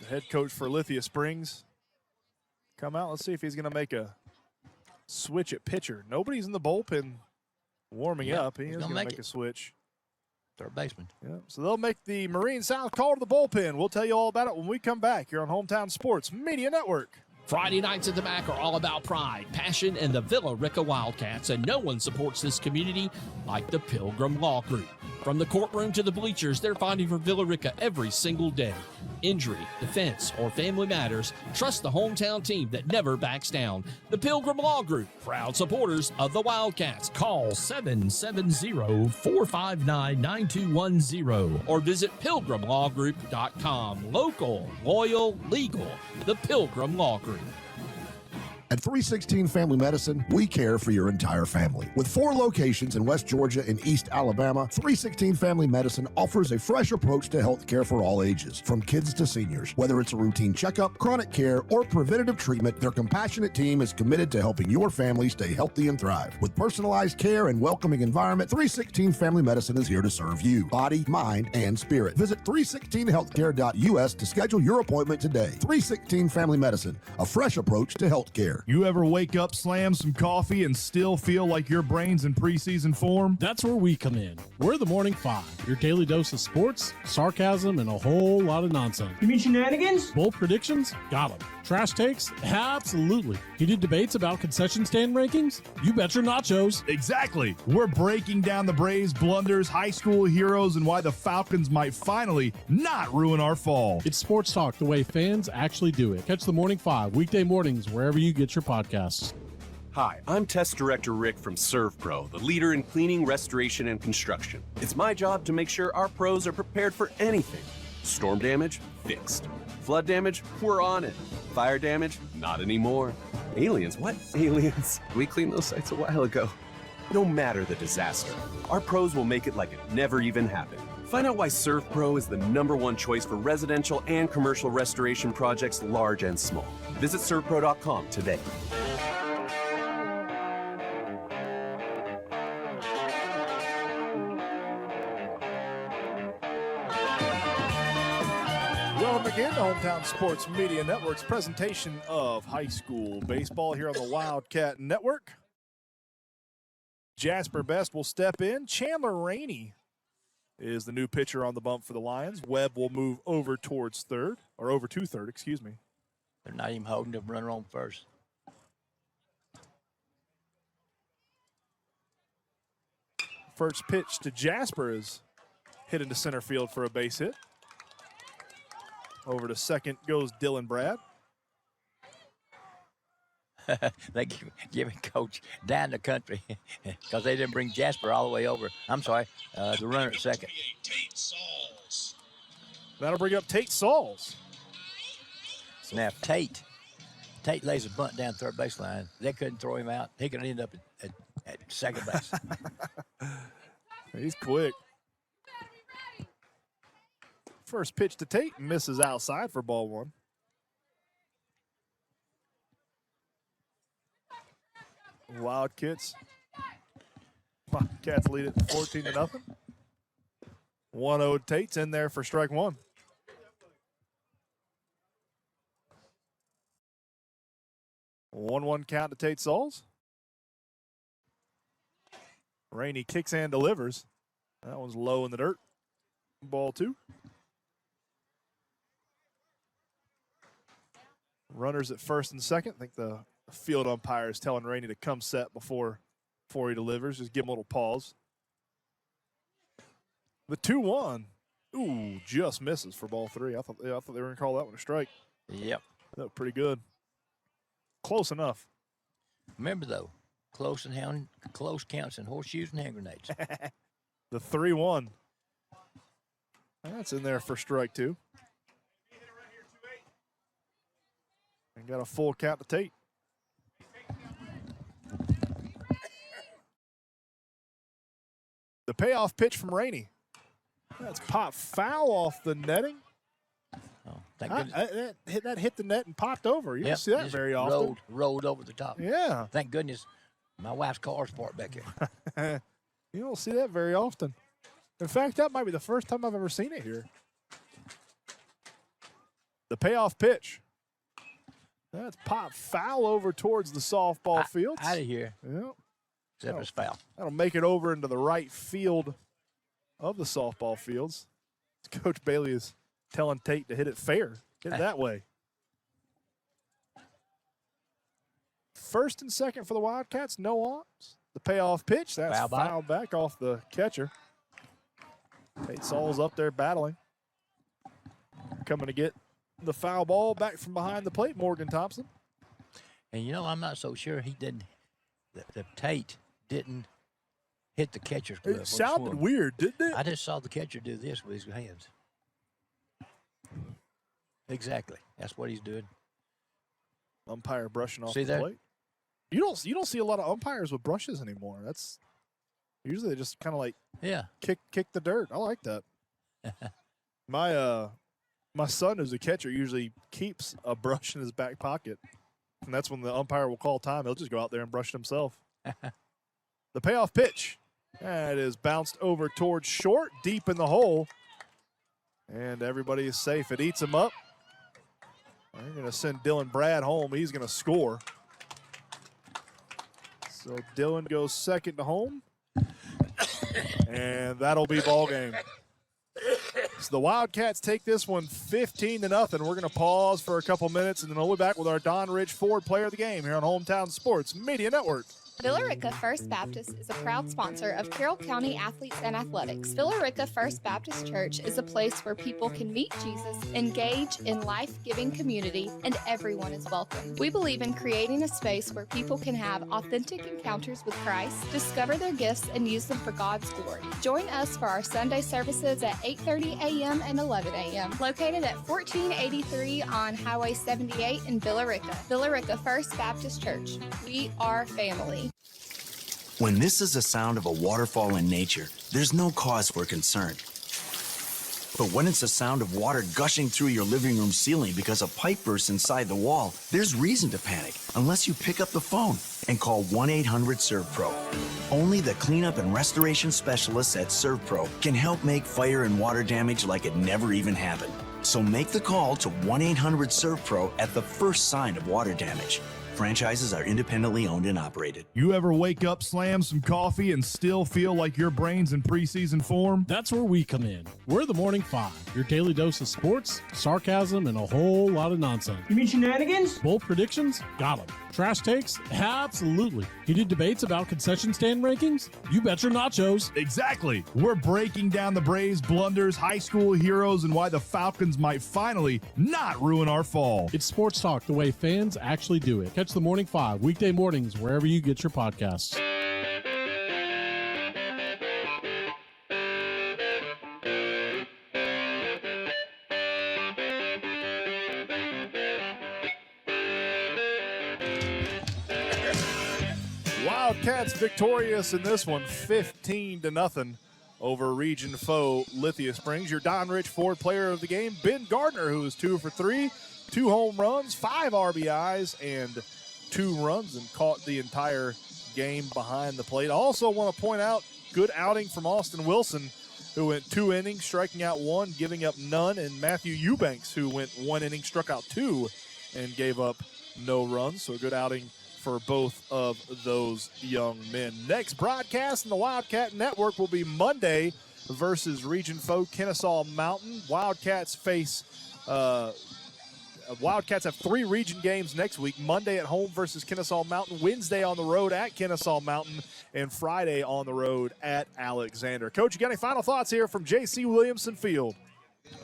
The head coach for Lithia Springs. Come out. Let's see if he's going to make a switch at pitcher. Nobody's in the bullpen warming up. He is going to make a switch. Third baseman. Yeah, so they'll make the Marine South call to the bullpen. We'll tell you all about it when we come back here on Hometown Sports Media Network. Friday nights at the MAC are all about pride, passion, and the Villa Rica Wildcats, and no one supports this community like the Pilgrim Law Group. From the courtroom to the bleachers, they're fighting for Villa Rica every single day. Injury, defense, or family matters, trust the hometown team that never backs down. The Pilgrim Law Group, proud supporters of the Wildcats. Call 770-459-9210 or visit pilgrimlawgroup.com. Local, loyal, legal. The Pilgrim Law Group. At 316 Family Medicine, we care for your entire family. With 4 locations in West Georgia and East Alabama, 316 Family Medicine offers a fresh approach to health care for all ages, from kids to seniors. Whether it's a routine checkup, chronic care, or preventative treatment, their compassionate team is committed to helping your family stay healthy and thrive. With personalized care and welcoming environment, 316 Family Medicine is here to serve you, body, mind, and spirit. Visit 316healthcare.us to schedule your appointment today. 316 Family Medicine, a fresh approach to health care. You ever wake up, slam some coffee, and still feel like your brain's in preseason form? That's where we come in. We're the Morning Five, your daily dose of sports, sarcasm, and a whole lot of nonsense. You mean shenanigans? Bold predictions? Got them. Trash takes? Absolutely. Heated debates about concession stand rankings? You bet your nachos. Exactly. We're breaking down the Braves' blunders, high school heroes, and why the Falcons might finally not ruin our fall. It's sports talk the way fans actually do it. Catch the Morning Five weekday mornings wherever you get your podcasts. Hi, I'm Test Director Rick from ServPro, the leader in cleaning, restoration, and construction. It's my job to make sure our pros are prepared for anything. Storm damage? Fixed. Flood damage? We're on it. Fire damage? Not anymore. Aliens? What aliens? We cleaned those sites a while ago. No matter the disaster, our pros will make it like it never even happened. Find out why ServPro is the #1 choice for residential and commercial restoration projects large and small. Visit servpro.com today. Welcome again to Hometown Sports Media Network's presentation of high school baseball here on the Wildcat Network. Jasper Best will step in. Chandler Rainey is the new pitcher on the bump for the Lions. Webb will move over towards third, or over to third, excuse me. They're not even holding the runner on first. First pitch to Jasper is hit into center field for a base hit. Over to second goes Dylan Brad. They giving Coach down the country because they didn't bring Jasper all the way over. I'm sorry, the runner at second. That'll bring up Tate Sauls. Now, Tate lays a bunt down third baseline. They couldn't throw him out. He could end up at second base. He's quick. First pitch to Tate, misses outside for ball one. Wildcats lead it 14-0. 1-0 Tate's in there for strike one. One count to Tate Sauls. Rainey kicks and delivers. That one's low in the dirt. Ball two. Runners at first and second. I think the field umpire is telling Rainey to come set before he delivers. Just give him a little pause. The 2-1. Ooh, just misses for ball three. I thought they were going to call that one a strike. Yep. That was pretty good. Close enough. Remember, though, close counts in horseshoes and hand grenades. The 3-1. That's in there for strike two. And got a full count to Tate. The payoff pitch from Rainey. That's popped foul off the netting. Oh, thank goodness. That hit the net and popped over. You don't see that very often. Rolled over the top. Yeah. Thank goodness my wife's car's parked back here. You don't see that very often. In fact, that might be the first time I've ever seen it here. The payoff pitch. That's popped foul over towards the softball field. Out of here. Yep. Except it's foul. That'll make it over into the right field of the softball fields. Coach Bailey is telling Tate to hit it fair. Hit it that way. First and second for the Wildcats, no outs. The payoff pitch, that's fouled back off the catcher. Tate Sauls up there battling. Coming to get the foul ball back from behind the plate, Morgan Thompson. And, you know, I'm not so sure he didn't, the Tate didn't hit the catcher's glove. It sounded weird, didn't it? I just saw the catcher do this with his hands. Exactly. That's what he's doing. Umpire brushing off See the that? plate. You don't see a lot of umpires with brushes anymore. That's usually they just kind of like kick the dirt. I like that. My son, who's a catcher, usually keeps a brush in his back pocket, and that's when the umpire will call time. He'll just go out there and brush it himself. The payoff pitch. That is bounced over towards short, deep in the hole, and everybody is safe. It eats him up. They're going to send Dylan Brad home. He's going to score. So Dylan goes second to home, and that'll be ball game. So the Wildcats take this one 15-0. We're going to pause for a couple minutes, and then we'll be back with our Don Ridge Ford Player of the Game here on Hometown Sports Media Network. Villa Rica First Baptist is a proud sponsor of Carroll County Athletes and Athletics. Villa Rica First Baptist Church is a place where people can meet Jesus, engage in life-giving community, and everyone is welcome. We believe in creating a space where people can have authentic encounters with Christ, discover their gifts, and use them for God's glory. Join us for our Sunday services at 8:30 a.m. and 11 a.m. located at 1483 on Highway 78 in Villa Rica. Villa Rica First Baptist Church. We are family. When this is the sound of a waterfall in nature, there's no cause for concern. But when it's the sound of water gushing through your living room ceiling because a pipe bursts inside the wall, there's reason to panic unless you pick up the phone and call 1-800-SERVPRO. Only the cleanup and restoration specialists at ServPro can help make fire and water damage like it never even happened. So make the call to 1-800-SERVPRO at the first sign of water damage. Franchises are independently owned and operated. You ever wake up, slam some coffee, and still feel like your brain's in preseason form? That's where we come in. We're the Morning Five, your daily dose of sports, sarcasm, and a whole lot of nonsense. You mean shenanigans? Bold predictions? Got them. Trash takes? Absolutely. Heated debates about concession stand rankings? You bet your nachos. Exactly. We're breaking down the Braves' blunders, high school heroes, and why the Falcons might finally not ruin our fall. It's sports talk the way fans actually do it. Catch the Morning Five weekday mornings wherever you get your podcasts. Wildcats victorious in this one, 15-0 over region foe Lithia Springs. Your Don Rich Ford player of the game, Ben Gardner, who is 2 for 3, 2 home runs, 5 RBIs, and 2 runs, and caught the entire game behind the plate. I also want to point out, good outing from Austin Wilson, who went 2 innings, striking out 1, giving up none, and Matthew Eubanks, who went 1 inning, struck out 2, and gave up no runs. So a good outing for both of those young men. Next broadcast in the Wildcat Network will be Monday versus region foe Kennesaw Mountain. Wildcats have 3 region games next week. Monday at home versus Kennesaw Mountain, Wednesday on the road at Kennesaw Mountain, and Friday on the road at Alexander. Coach, you got any final thoughts here from J.C. Williamson Field?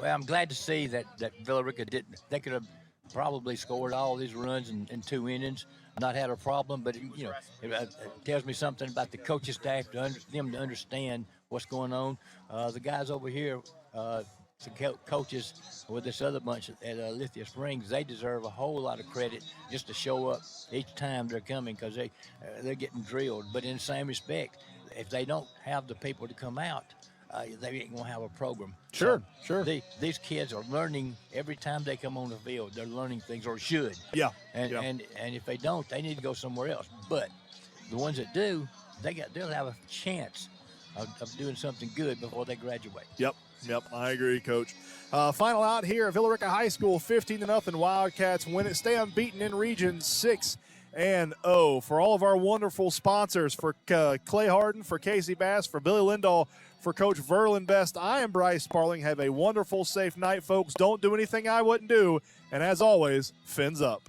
Well, I'm glad to see that Villa Rica didn't. They could have probably scored all these runs in 2 innings, not had a problem. But it tells me something about the coaching staff them to understand what's going on. The guys over here, some coaches with this other bunch at Lithia Springs, they deserve a whole lot of credit just to show up each time they're coming, because they're getting drilled. But in the same respect, if they don't have the people to come out, they ain't gonna have a program. Sure. These kids are learning every time they come on the field. They're learning things, or should. Yeah. And if they don't, they need to go somewhere else. But the ones that do, they'll have a chance of doing something good before they graduate. Yep, I agree, Coach. Final out here at Villa Rica High School, 15-0 Wildcats win it. Stay unbeaten in Region 6-0. For all of our wonderful sponsors, for Clay Harden, for Casey Bass, for Billy Lindahl, for Coach Verlin Best, I am Bryce Sparling. Have a wonderful, safe night, folks. Don't do anything I wouldn't do. And as always, fins up.